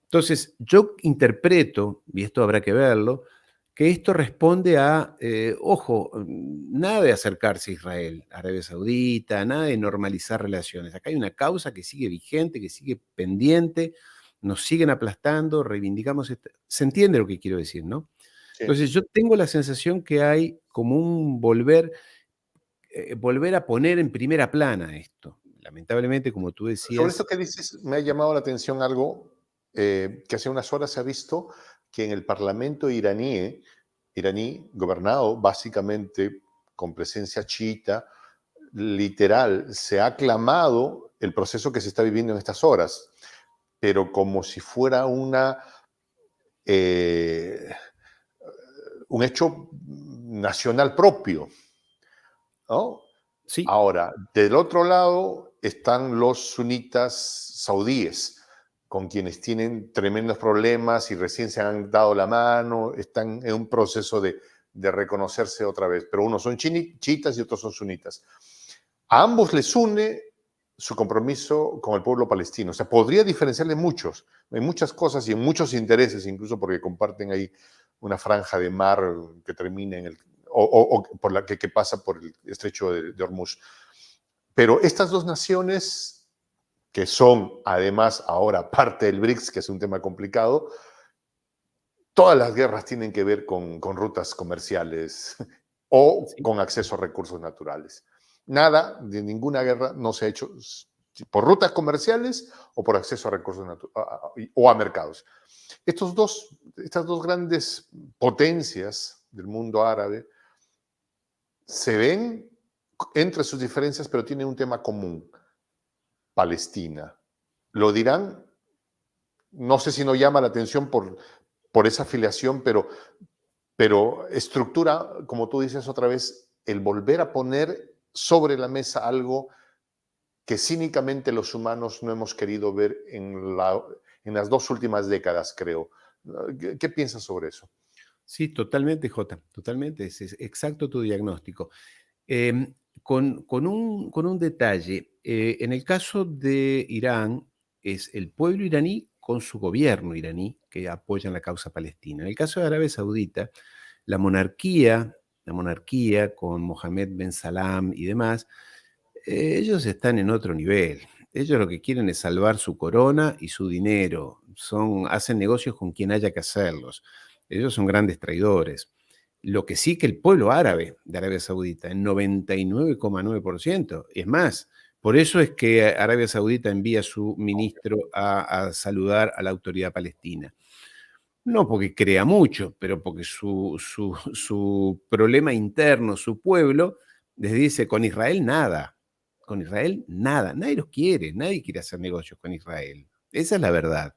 Entonces, yo interpreto, y esto habrá que verlo, que esto responde a, ojo, nada de acercarse a Israel, a Arabia Saudita, nada de normalizar relaciones. Acá hay una causa que sigue vigente, que sigue pendiente, nos siguen aplastando, reivindicamos. Se entiende lo que quiero decir, ¿no? Sí. Entonces, yo tengo la sensación que hay como un volver a poner en primera plana esto. Lamentablemente, como tú Sobre esto decías, que dices, me ha llamado la atención algo que hace unas horas se ha visto que en el Parlamento iraní, gobernado básicamente con presencia chiita, literal, se ha aclamado el proceso que se está viviendo en estas horas, pero como si fuera eh, un hecho nacional propio, ¿no? Sí, Ahora, del otro lado están los sunitas saudíes, con quienes tienen tremendos problemas y recién se han dado la mano, están en un proceso de reconocerse otra vez, pero unos son chiitas y otros son sunitas. A ambos les une su compromiso con el pueblo palestino. O sea, podría diferenciarle muchos, en muchas cosas y en muchos intereses, incluso porque comparten ahí una franja de mar que termina en el, o por la que pasa por el estrecho de Hormuz. Pero estas dos naciones, que son además ahora parte del BRICS, que es un tema complicado, todas las guerras tienen que ver con rutas comerciales o sí. con acceso a recursos naturales. Nada de ninguna guerra no se ha hecho por rutas comerciales o por acceso a recursos o a mercados. Estas dos grandes potencias del mundo árabe se ven entre sus diferencias, pero tienen un tema común: Palestina. Lo dirán, no sé si no llama la atención por esa afiliación, pero estructura, como tú dices otra vez, el volver a poner sobre la mesa algo que cínicamente los humanos no hemos querido ver en las dos últimas décadas, creo. ¿Qué piensas sobre eso? Sí, totalmente, Jota, totalmente, es exacto tu diagnóstico. Em, con un detalle, en el caso de Irán, es el pueblo iraní con su gobierno iraní que apoyan la causa palestina. En el caso de Arabia Saudita, la monarquía, la monarquía con Mohammed Ben Salam y demás, ellos están en otro nivel. Ellos lo que quieren es salvar su corona y su dinero. Hacen negocios con quien haya que hacerlos. Ellos son grandes traidores. Lo que sí que el pueblo árabe de Arabia Saudita, en 99,9%. Es más, por eso es que Arabia Saudita envía a su ministro a saludar a la autoridad palestina. No porque crea mucho, pero porque su problema interno, su pueblo, les dice, con Israel nada, con Israel nada, nadie quiere hacer negocios con Israel. Esa es la verdad.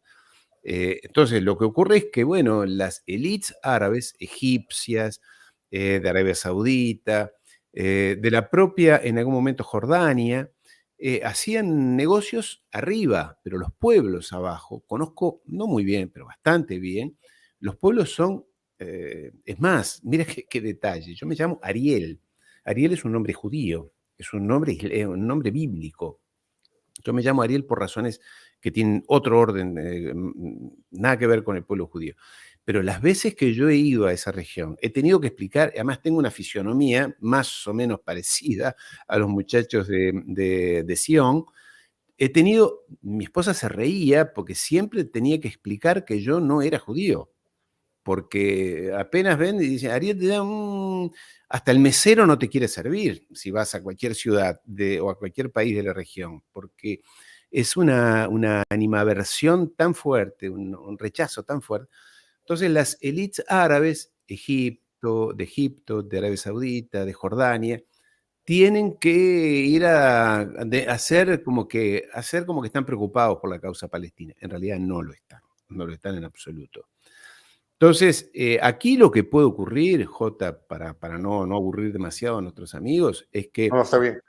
Entonces, lo que ocurre es que, bueno, las élites árabes, egipcias, de Arabia Saudita, de la propia, en algún momento, Jordania, hacían negocios arriba, pero los pueblos abajo, conozco no muy bien, pero bastante bien, los pueblos son, es más, mira qué detalle, yo me llamo Ariel. Ariel es un nombre judío, es un nombre bíblico. Yo me llamo Ariel por razones que tienen otro orden, nada que ver con el pueblo judío. Pero las veces que yo he ido a esa región, he tenido que explicar, además tengo una fisionomía más o menos parecida a los muchachos de Sion. Mi esposa se reía porque siempre tenía que explicar que yo no era judío, porque apenas ven y dicen, Ariel, hasta el mesero no te quiere servir si vas a cualquier ciudad o a cualquier país de la región, porque es una animaversión tan fuerte, un rechazo tan fuerte. Entonces las élites árabes, Egipto, de Arabia Saudita, de Jordania, tienen que ir hacer como que están preocupados por la causa palestina. En realidad no lo están en absoluto. Entonces, aquí lo que puede ocurrir, Jota, para no aburrir demasiado a nuestros amigos, es No, que, no, está bien.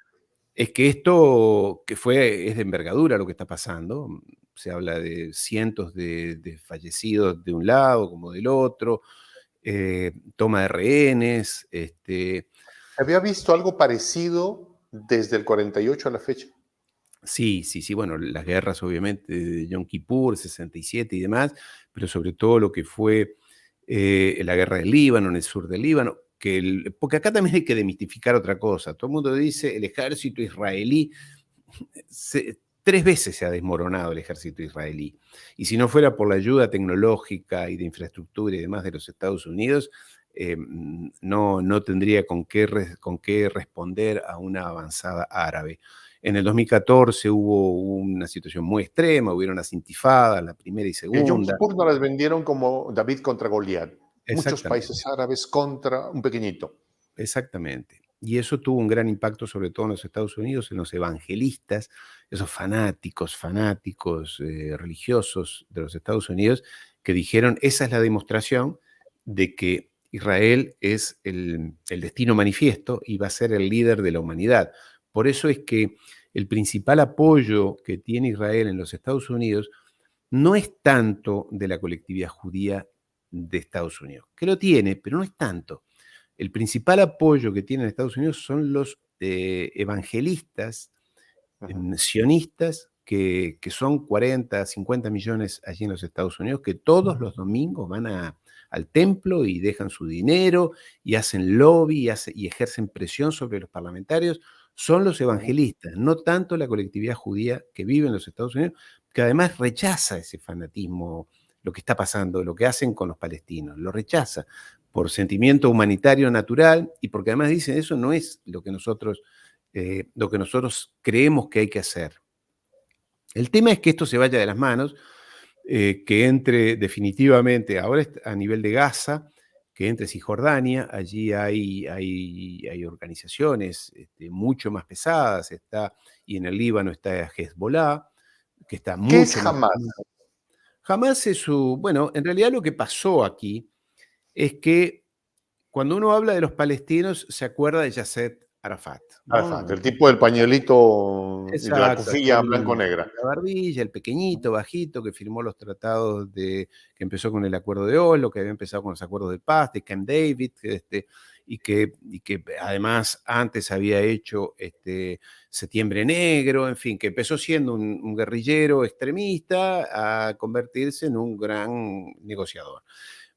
es que esto es de envergadura lo que está pasando. Se habla de cientos de fallecidos de un lado como del otro, toma de rehenes. Había visto algo parecido desde el 48 a la fecha. Sí, sí, sí, bueno, las guerras obviamente de Yom Kippur, 67 y demás, pero sobre todo lo que fue la guerra del Líbano, en el sur del Líbano, porque acá también hay que demistificar otra cosa. Todo el mundo dice el ejército israelí, tres veces se ha desmoronado el ejército israelí. Y si no fuera por la ayuda tecnológica y de infraestructura y demás de los Estados Unidos, no tendría con qué responder a una avanzada árabe. En el 2014 hubo una situación muy extrema, hubieron las intifadas, la primera y El Yom segunda. Kippur nos las vendieron como David contra Goliat. Muchos países Exactamente, árabes contra un pequeñito. exactamente. Y eso tuvo un gran impacto, sobre todo en los Estados Unidos, en los evangelistas, esos fanáticos religiosos de los Estados Unidos, que dijeron, esa es la demostración de que Israel es el destino manifiesto y va a ser el líder de la humanidad. Por eso es que el principal apoyo que tiene Israel en los Estados Unidos no es tanto de la colectividad judía de Estados Unidos, que lo tiene, pero no es tanto. El principal apoyo que tiene en Estados Unidos son los evangelistas sionistas, que son 40, 50 millones allí en los Estados Unidos, que todos los domingos van al templo y dejan su dinero y hacen lobby y ejercen presión sobre los parlamentarios. Son los evangelistas, no tanto la colectividad judía que vive en los Estados Unidos, que además rechaza ese fanatismo, lo que está pasando, lo que hacen con los palestinos, lo rechaza por sentimiento humanitario natural y porque además dicen eso no es lo que nosotros creemos que hay que hacer. El tema es que esto se vaya de las manos, que entre definitivamente, ahora a nivel de Gaza, que entre Cisjordania, allí hay organizaciones mucho más pesadas, y en el Líbano está Hezbollah, que está ¿Qué es mucho más Hamas? pesada. Jamás es bueno, en realidad lo que pasó aquí es que cuando uno habla de los palestinos se acuerda de Yasser Arafat, Arafat, ¿no? el tipo del pañuelito y de la Exacto, cufilla aquel blanco-negra. de la barbilla, el pequeñito, bajito, que firmó los tratados que empezó con el Acuerdo de Oslo, que había empezado con los acuerdos de paz, de Camp David, y que además antes había hecho Septiembre Negro, en fin, que empezó siendo un guerrillero extremista a convertirse en un gran negociador.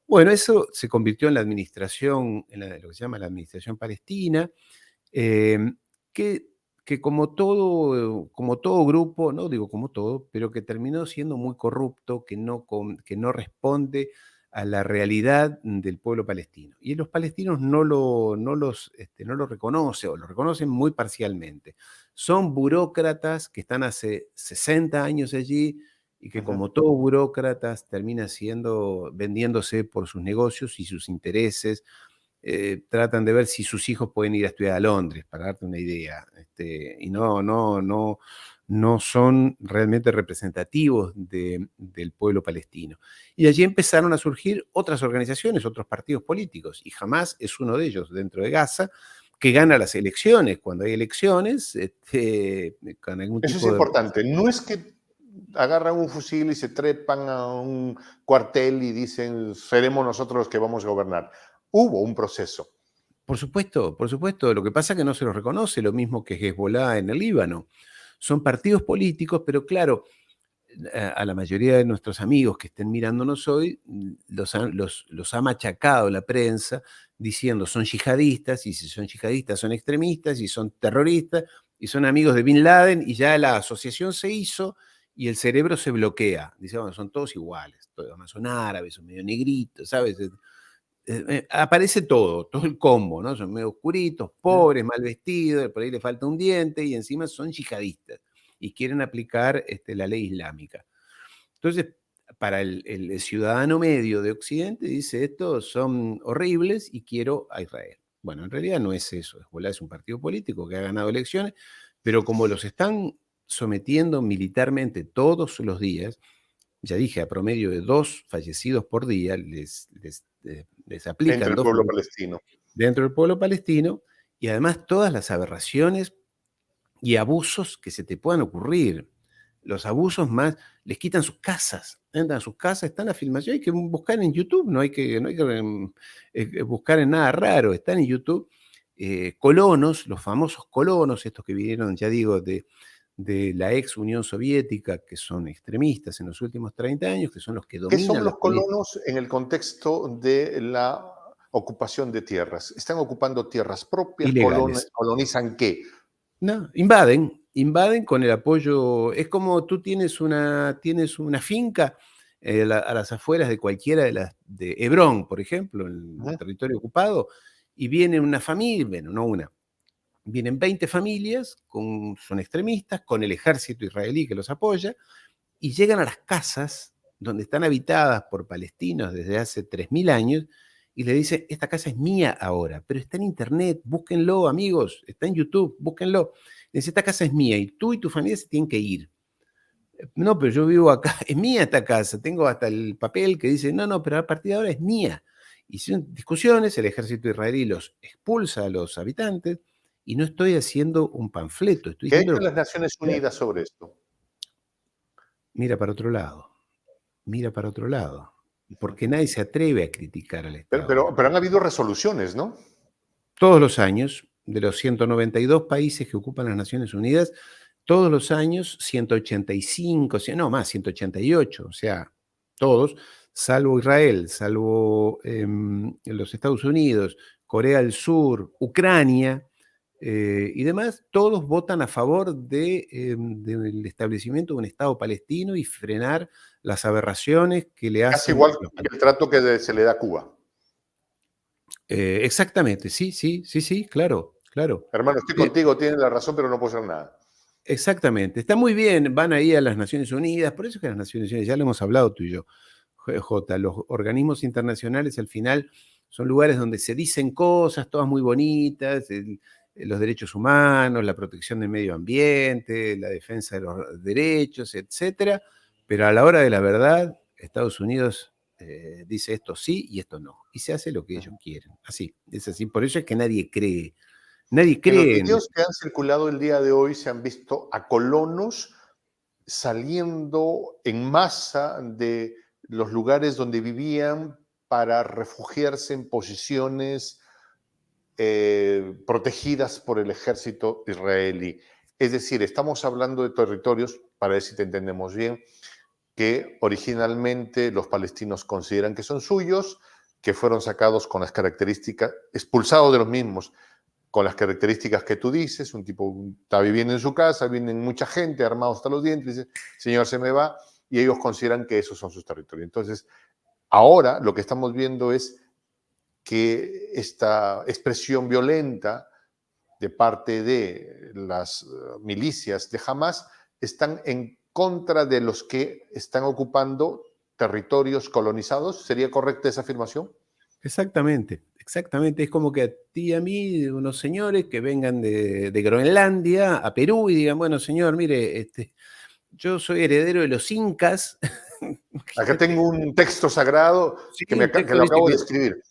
Bueno, eso se convirtió en la administración, lo que se llama la administración palestina, eh, que, que como todo grupo, no digo como todo, pero que terminó siendo muy corrupto, que no responde a la realidad del pueblo palestino. Y los palestinos no lo reconocen o lo reconocen muy parcialmente. Son burócratas que están hace 60 años allí y que Ujú. como todo burócratas termina vendiéndose por sus negocios y sus intereses. Tratan de ver si sus hijos pueden ir a estudiar a Londres, para darte una idea, y no son realmente representativos del pueblo palestino. Y allí empezaron a surgir otras organizaciones, otros partidos políticos, y Hamas es uno de ellos dentro de Gaza, que gana las elecciones. Cuando hay elecciones, con algún Eso es tipo de... importante. No es que agarran un fusil y se trepan a un cuartel y dicen, seremos nosotros los que vamos a gobernar. Hubo un proceso. Por supuesto, por supuesto. Lo que pasa es que no se los reconoce, lo mismo que Hezbollah en el Líbano. Son partidos políticos, pero claro, a la mayoría de nuestros amigos que estén mirándonos hoy, los ha machacado la prensa diciendo son yihadistas, y si son yihadistas son extremistas, y son terroristas, y son amigos de Bin Laden, y ya la asociación se hizo y el cerebro se bloquea. Dice, bueno, son todos iguales, todos son árabes, son medio negritos, ¿sabes? Aparece todo el combo, ¿no? Son medio oscuritos, pobres, mal vestidos, por ahí le falta un diente y encima son yihadistas y quieren aplicar la ley islámica. Entonces, para el ciudadano medio de Occidente dice, estos son horribles y quiero a Israel. Bueno, en realidad no es eso. Hezbollah es un partido político que ha ganado elecciones, pero como los están sometiendo militarmente todos los días, ya dije, a promedio de 2 fallecidos por día, les Entre aplican el 2 pueblo palestino. dentro del pueblo palestino, y además todas las aberraciones y abusos que se te puedan ocurrir. Los abusos más, les quitan sus casas, entran a sus casas, están la filmación, hay que buscar en YouTube, no hay que buscar en nada raro, están en YouTube. Colonos, los famosos colonos, estos que vinieron, ya digo, de la ex Unión Soviética, que son extremistas en los últimos 30 años, que son los que ¿Qué son dominan la los política. colonos en el contexto de la ocupación de tierras? ¿Están ocupando tierras propias? Ilegales. ¿Colonizan qué? No, invaden con el apoyo. Es como tú tienes una finca a las afueras de cualquiera de Hebrón, por ejemplo, en el Ujú. territorio ocupado, y viene una familia, bueno, no una, vienen 20 familias, son extremistas, con el ejército israelí que los apoya, y llegan a las casas donde están habitadas por palestinos desde hace 3000 años y le dicen, esta casa es mía ahora, pero está en internet, búsquenlo amigos, está en YouTube, búsquenlo. Dice, esta casa es mía y tú y tu familia se tienen que ir. No, pero yo vivo acá, es mía esta casa, tengo hasta el papel que dice, no, pero a partir de ahora es mía. Hicieron discusiones, el ejército israelí los expulsa a los habitantes, y no estoy haciendo un panfleto, estoy ¿Qué ha diciendo hecho lo que las Naciones Unidas sobre esto? mira para otro lado, mira para otro lado, Ujú. porque nadie se atreve a criticar al Pero, Estado de pero, Israel. pero han habido resoluciones, ¿no? Todos los años, de los 192 países que ocupan las Naciones Unidas, todos los años 185, no más, 188, o sea, todos, salvo Israel, salvo los Estados Unidos, Corea del Sur, Ucrania y demás, todos votan a favor del establecimiento de un Estado palestino y frenar las aberraciones que le Casi hacen igual los que el palestinos. trato que se le da a Cuba. Exactamente, sí, sí, sí, sí, claro, claro. Hermano, estoy Eh, contigo, tienes la razón, pero no puedo hacer nada. Exactamente, está muy bien, van ahí a las Naciones Unidas, por eso es que las Naciones Unidas, ya lo hemos hablado tú y yo, Jota, los organismos internacionales al final son lugares donde se dicen cosas, todas muy bonitas, los derechos humanos, la protección del medio ambiente, la defensa de los derechos, etcétera, pero a la hora de la verdad, Estados Unidos dice esto sí y esto no, y se hace lo que ellos Ujú. quieren, así, es así, por eso es que nadie En los cree en... videos que han circulado el día de hoy se han visto a colonos saliendo en masa de los lugares donde vivían para refugiarse en posiciones protegidas por el ejército israelí. Es decir, estamos hablando de territorios, para ver si te entendemos bien, que originalmente los palestinos consideran que son suyos, que fueron sacados con las características, expulsados de los mismos, con las características que tú dices, un tipo está viviendo en su casa, viene mucha gente, armados hasta los dientes, dice, señor, se me va, y ellos consideran que esos son sus territorios. Entonces, ahora lo que estamos viendo es que esta expresión violenta de parte de las milicias de Hamas están en contra de los que están ocupando territorios colonizados. ¿Sería correcta esa afirmación? Exactamente, exactamente. Es como que a ti y a mí, unos señores que vengan de Groenlandia a Perú y digan, bueno, señor, mire, yo soy heredero de los incas. Acá Imagínate. tengo un texto sagrado Sí, un que texto lo dice acabo de escribir.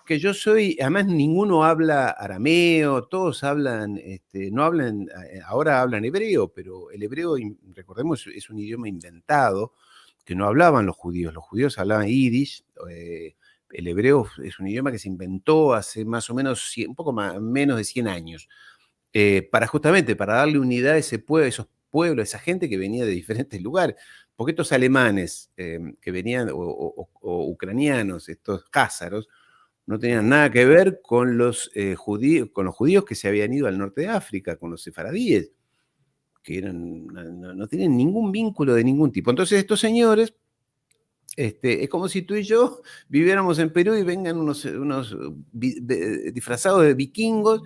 que yo soy, además ninguno habla arameo, todos hablan, no hablan, ahora hablan hebreo, pero el hebreo, recordemos, es un idioma inventado que no hablaban los judíos hablaban yiddish, el hebreo es un idioma que se inventó hace más o menos, un poco más, menos de 100 años, para justamente, para darle unidad a ese pueblo, a esos pueblos, a esa gente que venía de diferentes lugares, porque estos alemanes que venían, o ucranianos, estos cázaros, no tenían Ujú. nada que ver con los judíos que se habían ido al norte de África, con los sefaradíes, que no tienen ningún vínculo de ningún tipo. Entonces estos señores, es como si tú y yo viviéramos en Perú y vengan unos disfrazados de vikingos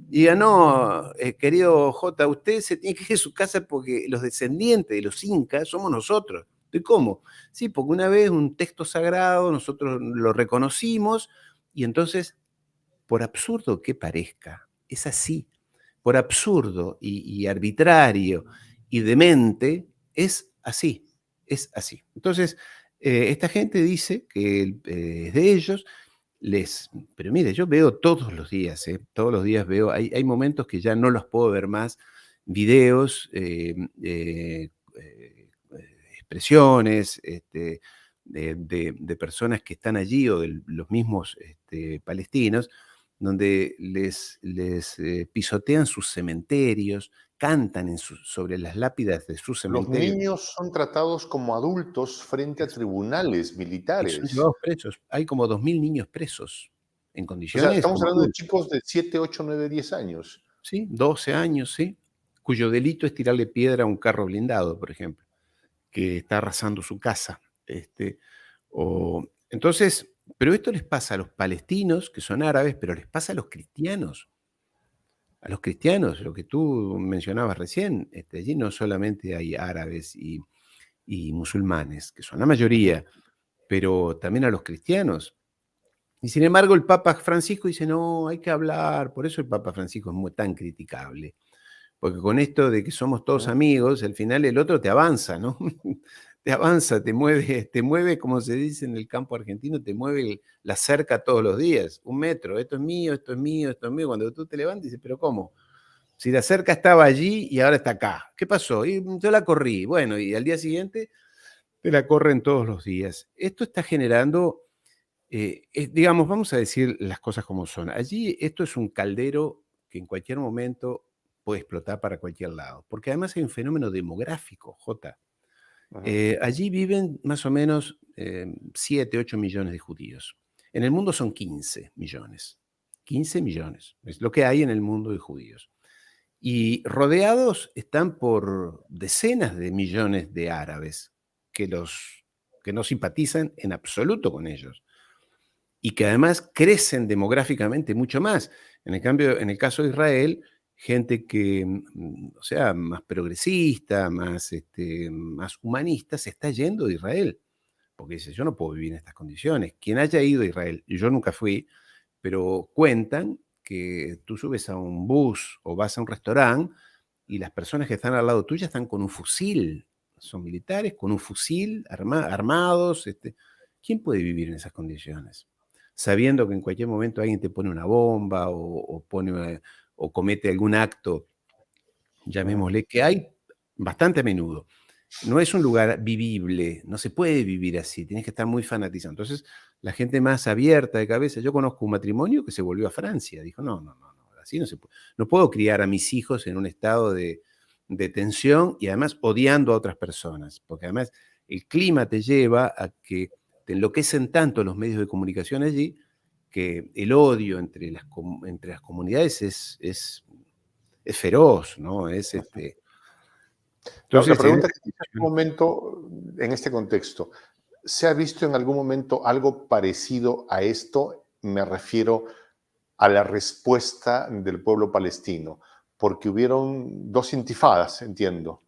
y digan, no, querido J, usted se tiene que ir a su casa porque los descendientes de los incas somos nosotros. ¿Y cómo? Sí, porque una vez un texto sagrado nosotros lo reconocimos y entonces, por absurdo que parezca, es así. Por absurdo y arbitrario y demente, es así. Es así. Entonces, esta gente dice que es de ellos, pero mire, yo veo todos los días, todos los días veo, hay momentos que ya no los puedo ver más, videos, expresiones, de personas que están allí o de los mismos palestinos, donde les pisotean sus cementerios, cantan sobre las lápidas de sus Los cementerios niños son tratados como adultos frente a ex- tribunales y son militares. llevados presos. Hay como 2000 niños presos en O sea, condiciones estamos como hablando de adultos, chicos de 7, 8, 9, 10 años. ¿sí? 12 años, ¿sí? Cuyo delito es tirarle piedra a un carro blindado, por ejemplo, que está arrasando su casa. Este, entonces, pero esto les pasa a los palestinos, que son árabes, pero les pasa a los cristianos. A los cristianos, lo que tú mencionabas recién, allí no solamente hay árabes y musulmanes, que son la Ujú. mayoría, pero también a los cristianos. Y sin embargo, el Papa Francisco dice, no, hay que hablar. Por eso el Papa Francisco es tan criticable. Porque con esto de que somos todos Ujú. amigos, al final el otro te avanza, ¿no? te avanza, te mueve, como se dice en el campo argentino, te mueve la cerca todos los días, 1 metro, esto es mío, esto es mío, esto es mío. Cuando tú te levantas dices, pero ¿cómo? Si la cerca estaba allí y ahora está acá, ¿qué pasó? Y yo la corrí, bueno, y al día siguiente te la corren todos los días. Esto está generando, digamos, vamos a decir las cosas como son. Allí esto es un caldero que en cualquier momento puede explotar para cualquier lado, porque además hay un fenómeno demográfico, Jota. Ujú. Allí viven más o menos 7, 8 millones de judíos. En el mundo son 15 millones. 15 millones. Es lo que hay en el mundo de judíos. Y rodeados están por decenas de millones de árabes que no simpatizan en absoluto con ellos y que además crecen demográficamente mucho más. En el caso de Israel, gente que, o sea, más progresista, más humanista, se está yendo de Israel, porque dice, yo no puedo vivir en estas condiciones. Quien haya ido a Israel, y yo nunca fui, pero cuentan que tú subes a un bus o vas a un restaurante y las personas que están al lado tuya están con un fusil, son militares con un fusil, armados. ¿Quién puede vivir en esas condiciones? Sabiendo que en cualquier momento alguien te pone una bomba o comete algún acto, Ujú. llamémosle, que hay bastante a menudo. No es un lugar vivible, no se puede vivir así, tienes que estar muy fanatizado. Entonces, la gente más abierta de cabeza, yo conozco un matrimonio que se volvió a Francia, dijo, no, no, no, no, así no se puede. No puedo criar a mis hijos en un estado de tensión y además odiando a otras personas, porque además el clima te lleva a que te enloquecen tanto los medios de comunicación allí que el odio entre las comunidades es feroz, ¿no? La Entonces, en pregunta esta es, ¿en algún condición, momento, en este contexto, se ha visto en algún momento algo parecido a esto? Me refiero a la respuesta del pueblo palestino, porque hubieron dos intifadas, entiendo.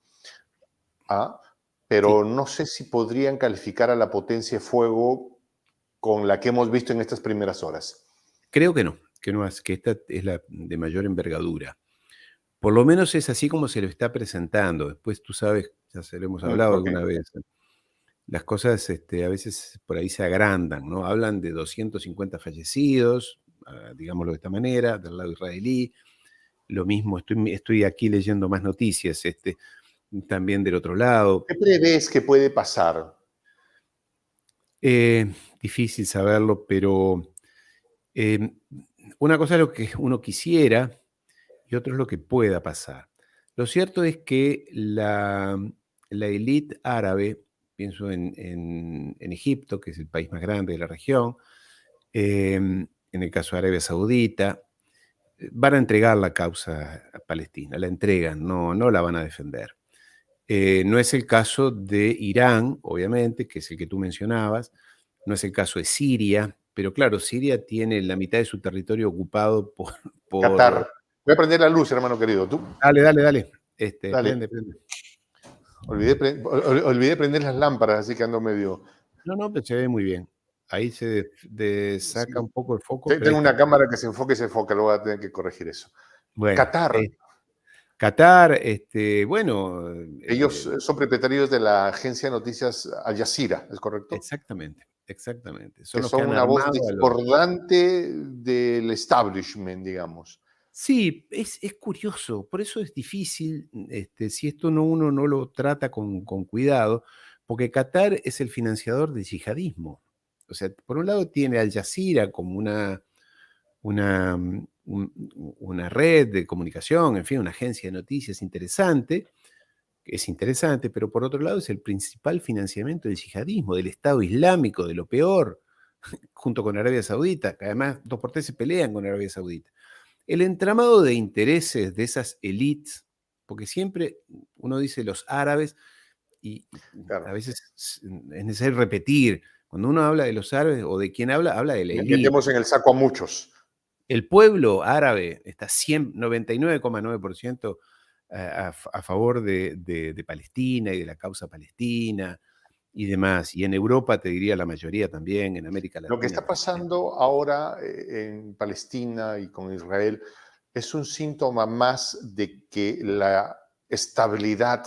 ¿Ah? sí. Pero no sé si podrían calificar a la potencia de fuego con la que hemos visto en estas primeras horas. Creo que no es, que esta es la de mayor envergadura. Por lo menos es así como se lo está presentando. Después tú sabes, ya se lo hemos hablado Ok. alguna vez, las cosas a veces por ahí se agrandan, ¿no? Hablan de 250 fallecidos, digámoslo de esta manera, del lado israelí. Lo mismo, estoy aquí leyendo más noticias, también del otro lado. ¿Qué prevés que puede pasar? Eh, Difícil saberlo, pero eh, una cosa es lo que uno quisiera y otro es lo que pueda pasar. Lo cierto es que la élite árabe, pienso en Egipto, que es el país más grande de la región, en el caso de Arabia Saudita, van a entregar la causa a Palestina, la entregan, no la van a defender. No es el caso de Irán, obviamente, que es el que tú mencionabas, no es el caso de Siria, pero claro, Siria tiene la mitad de su territorio ocupado por. Qatar. Voy a prender la luz, hermano querido. Tú, Dale, dale, dale. dale. Prende, prende. Olvidé prender las lámparas, así que ando medio. No, no, pero se ve muy bien. Ahí Sí. saca un poco el foco, pero ahí Tengo está. una cámara que se enfoca, luego voy a tener que corregir eso. Bueno, Qatar, Qatar, bueno, ellos son propietarios de la agencia de noticias Al Jazeera, ¿es correcto? exactamente, exactamente. Son Que los que son han una voz armado a los. discordante del establishment, digamos. Sí, es curioso, por eso es difícil, si esto uno no lo trata con cuidado, porque Qatar es el financiador del yihadismo. O sea, por un lado tiene Al Jazeera como una red de comunicación, en fin, una agencia de noticias interesante, que es interesante, pero por otro lado es el principal financiamiento del yihadismo, del Estado Islámico, de lo peor, junto con Arabia Saudita, que además dos por tres se pelean con Arabia Saudita. El entramado de intereses de esas élites, porque siempre uno dice los árabes y a Claro. veces es necesario repetir, cuando uno habla de los árabes o de quién habla, habla de la élite. Metemos en el saco a muchos. El pueblo árabe está 99,9% a favor de Palestina y de la causa palestina y demás. Y en Europa te diría la mayoría también, en América Lo que Latina está también. pasando ahora en Palestina y con Israel es un síntoma más de que la estabilidad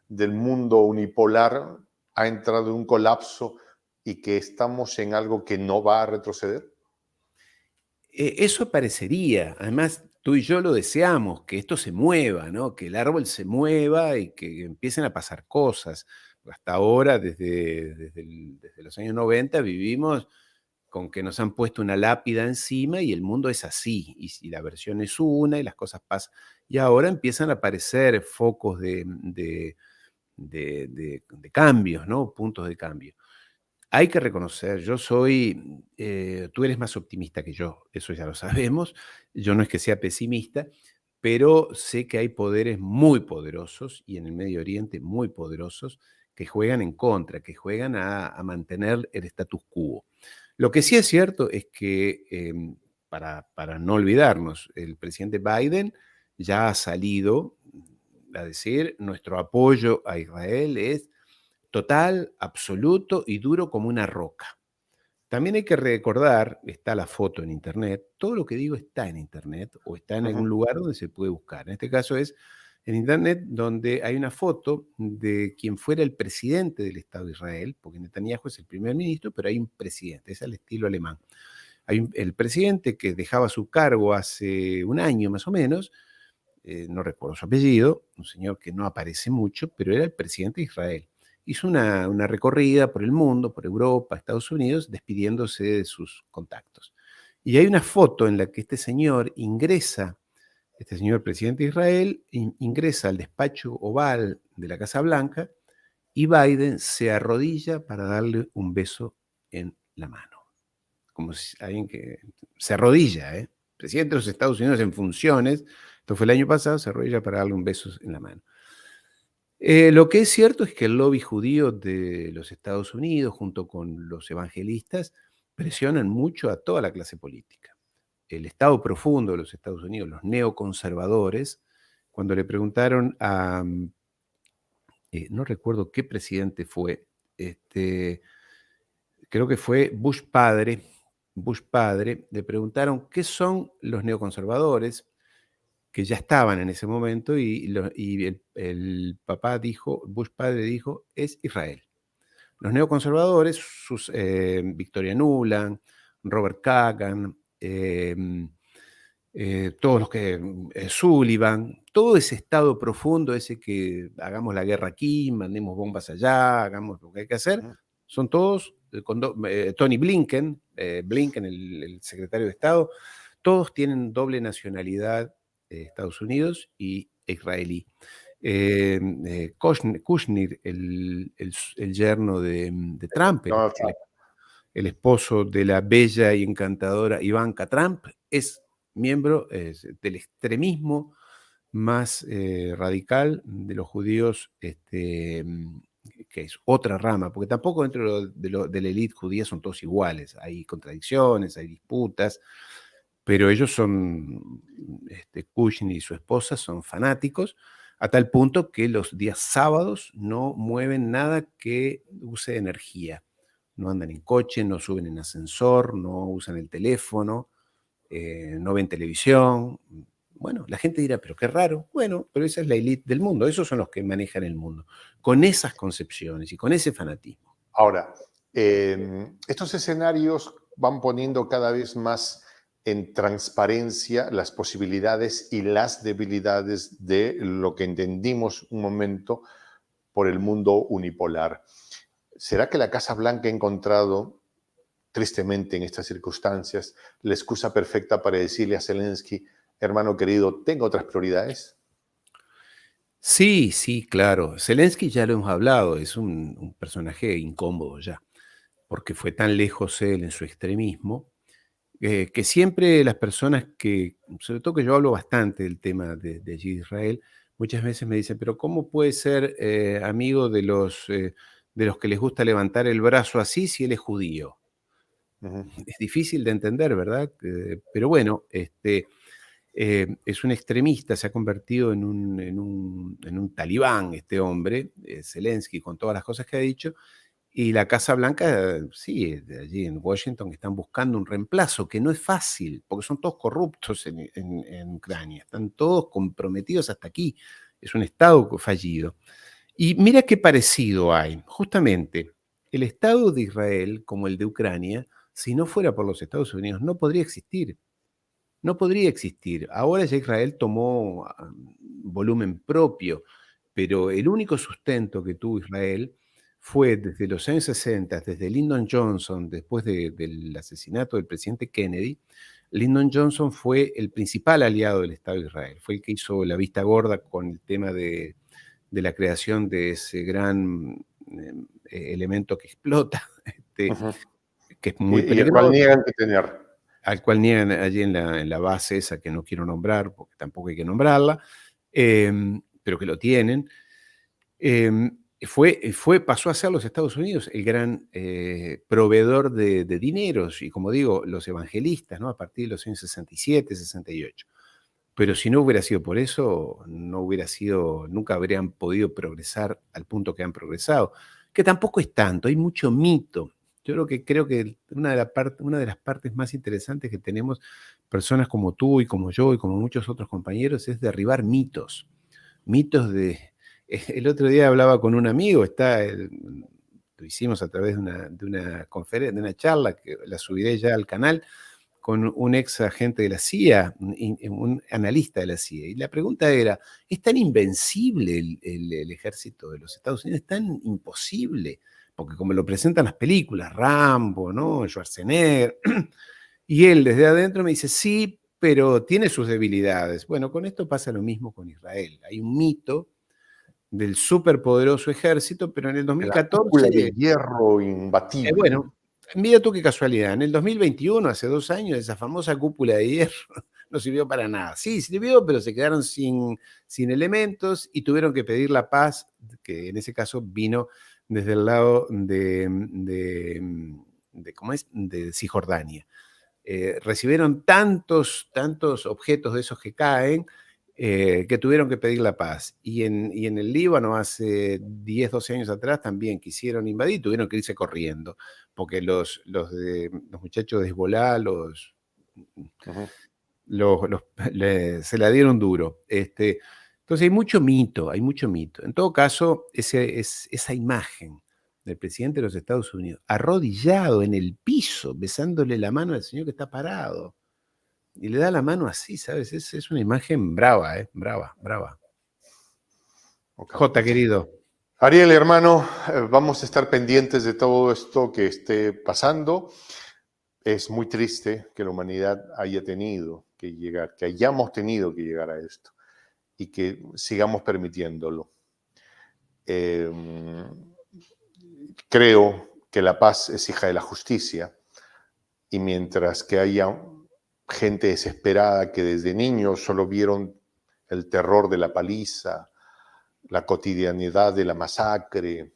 del mundo unipolar ha entrado en un colapso y que estamos en algo que no va a retroceder? Eso parecería. Además, tú y yo lo deseamos, que esto se mueva, ¿no? Que el árbol se mueva y que empiecen a pasar cosas. Hasta ahora, desde los años 90, vivimos con que nos han puesto una lápida encima y el mundo es así, y la versión es una y las cosas pasan. Y ahora empiezan a aparecer focos de cambios, ¿no? Puntos de cambio. Hay que reconocer, tú eres más optimista que yo, eso ya lo sabemos. Yo no es que sea pesimista, pero sé que hay poderes muy poderosos y en el Medio Oriente muy poderosos que juegan en contra, que juegan a mantener el status quo. Lo que sí es cierto es que, para no olvidarnos, el presidente Biden ya ha salido a decir: nuestro apoyo a Israel es total, absoluto y duro como una roca. También hay que recordar, está la foto en internet, todo lo que digo está en internet o está en algún Ujú, lugar donde se puede buscar. En este caso es en internet, donde hay una foto de quien fuera el presidente del Estado de Israel, porque Netanyahu es el primer ministro, pero hay un presidente, es al estilo alemán. El presidente que dejaba su cargo hace un año más o menos, no recuerdo su apellido, un señor que no aparece mucho, pero era el presidente de Israel. Hizo una recorrida por el mundo, por Europa, Estados Unidos, despidiéndose de sus contactos. Y hay una foto en la que este señor presidente de Israel, ingresa al despacho oval de la Casa Blanca y Biden se arrodilla para darle un beso en la mano. Como si alguien que se arrodilla, ¿eh? Presidente de los Estados Unidos en funciones, esto fue el año pasado, se arrodilla para darle un beso en la mano. Lo que es cierto es que el lobby judío de los Estados Unidos, junto con los evangelistas, presionan mucho a toda la clase política. El Estado profundo de los Estados Unidos, los neoconservadores, cuando le preguntaron no recuerdo qué presidente fue, este, creo que fue Bush padre, le preguntaron qué son los neoconservadores, que ya estaban en ese momento, y el papá dijo, Bush padre dijo, es Israel. Los neoconservadores, Victoria Nuland, Robert Kagan, todos los que, Sullivan, todo ese estado profundo, ese que hagamos la guerra aquí, mandemos bombas allá, hagamos lo que hay que hacer, ujú. son todos, Tony Blinken, el secretario de Estado, todos tienen doble nacionalidad, Estados Unidos y israelí. Kushner, el yerno de Trump, Donald Trump. el esposo de la bella y encantadora Ivanka Trump, es miembro del extremismo más radical de los judíos, que es otra rama, porque tampoco dentro de la élite judía son todos iguales, hay contradicciones, hay disputas, pero ellos son, Kushner y su esposa son fanáticos, a tal punto que los días sábados no mueven nada que use energía. No andan en coche, no suben en ascensor, no usan el teléfono, no ven televisión. Bueno, la gente dirá, pero qué raro. Bueno, pero esa es la élite del mundo, esos son los que manejan el mundo, con esas concepciones y con ese fanatismo. Ahora, estos escenarios van poniendo cada vez más en transparencia las posibilidades y las debilidades de lo que entendimos un momento por el mundo unipolar. ¿Será que la Casa Blanca ha encontrado, tristemente en estas circunstancias, la excusa perfecta para decirle a Zelensky, hermano querido, tengo otras prioridades? Sí, sí, claro. Zelensky ya lo hemos hablado, es un personaje incómodo ya, porque fue tan lejos él en su extremismo, que siempre las personas que, sobre todo que yo hablo bastante del tema de allí de Israel, muchas veces me dicen, pero ¿cómo puede ser amigo de los que les gusta levantar el brazo así si él es judío? Ujú. Es difícil de entender, ¿verdad? Pero bueno, es un extremista, se ha convertido en un talibán este hombre, Zelensky, con todas las cosas que ha dicho, y la Casa Blanca, sí, de allí en Washington están buscando un reemplazo, que no es fácil, porque son todos corruptos en Ucrania, están todos comprometidos hasta aquí, es un Estado fallido. Y mira qué parecido hay. Justamente, el Estado de Israel, como el de Ucrania, si no fuera por los Estados Unidos, no podría existir. No podría existir. Ahora ya Israel tomó volumen propio, pero el único sustento que tuvo Israel fue desde los años 60, desde Lyndon Johnson, después del asesinato del presidente Kennedy. Lyndon Johnson fue el principal aliado del Estado de Israel, fue el que hizo la vista gorda con el tema de la creación de ese gran elemento que explota, Ujú. que es muy Y el cual peligroso, niegan que tener. al cual niegan allí en la base esa que no quiero nombrar, porque tampoco hay que nombrarla, pero que lo tienen. Pasó a ser los Estados Unidos el gran proveedor de dineros, y como digo, los evangelistas, ¿no? A partir de los años 67, 68. Pero si no hubiera sido por eso, no hubiera sido, nunca habrían podido progresar al punto que han progresado, que tampoco es tanto, hay mucho mito. Yo creo que una de las partes más interesantes que tenemos personas como tú y como yo y como muchos otros compañeros es derribar mitos. Mitos de... El otro día hablaba con un amigo, lo hicimos a través de una conferencia, de una charla, que la subiré ya al canal, con un ex agente de la CIA, un analista de la CIA. Y la pregunta era, ¿es tan invencible el ejército de los Estados Unidos? ¿Es tan imposible? Porque como lo presentan las películas, Rambo, ¿no? Schwarzenegger. Y él desde adentro me dice, sí, pero tiene sus debilidades. Bueno, con esto pasa lo mismo con Israel. Hay un mito del superpoderoso ejército, pero en el De la cúpula de 2014 hierro imbatible. bueno, mira tú qué casualidad. En el 2021, hace 2 años, esa famosa cúpula de hierro no sirvió para nada. Sí, sirvió, pero se quedaron sin elementos y tuvieron que pedir la paz, que en ese caso vino desde el lado ¿cómo es? De Cisjordania. Recibieron tantos objetos de esos que caen, que tuvieron que pedir la paz. Y en el Líbano hace 10, 12 años atrás también quisieron invadir, tuvieron que irse corriendo, porque los muchachos de Hezbollah Ujú. se la dieron duro. Entonces hay mucho mito, hay mucho mito. En todo caso, esa imagen del presidente de los Estados Unidos arrodillado en el piso, besándole la mano al señor que está parado, y le da la mano así, ¿sabes? Es una imagen brava, ¿eh? Brava, brava. Ok. Jota, querido. Ariel, hermano, vamos a estar pendientes de todo esto que esté pasando. Es muy triste que la humanidad haya tenido que llegar, que hayamos tenido que llegar a esto y que sigamos permitiéndolo. Eh, Creo que la paz es hija de la justicia y mientras que haya gente desesperada que desde niños solo vieron el terror de la paliza, la cotidianidad de la masacre,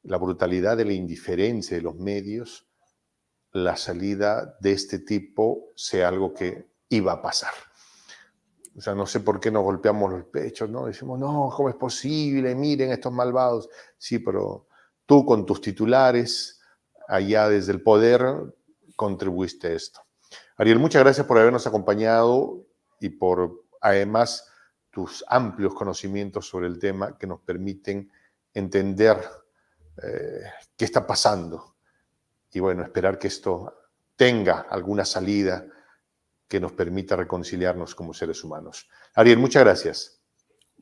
la brutalidad de la indiferencia de los medios, la salida de este tipo sea algo que iba a pasar. O sea, no sé por qué nos golpeamos los pechos, ¿no? Decimos, no, ¿cómo es posible? Miren estos malvados. Sí, pero tú con tus titulares, allá desde el poder, contribuiste a esto. Ariel, muchas gracias por habernos acompañado y por, además, tus amplios conocimientos sobre el tema que nos permiten entender qué está pasando y, bueno, esperar que esto tenga alguna salida que nos permita reconciliarnos como seres humanos. Ariel, muchas gracias.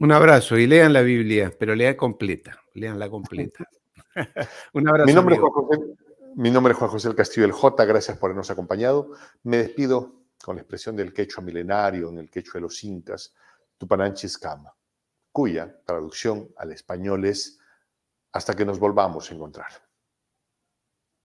Un abrazo y lean la Biblia, pero lean completa, leanla completa. Un Mi abrazo, nombre es Juan amigo. José, mi nombre es Juan José del Castillo del J. Gracias por habernos acompañado. Me despido con la expresión del quechua milenario, en el quechua de los incas, Tupananchis Kama, cuya traducción al español es hasta que nos volvamos a encontrar.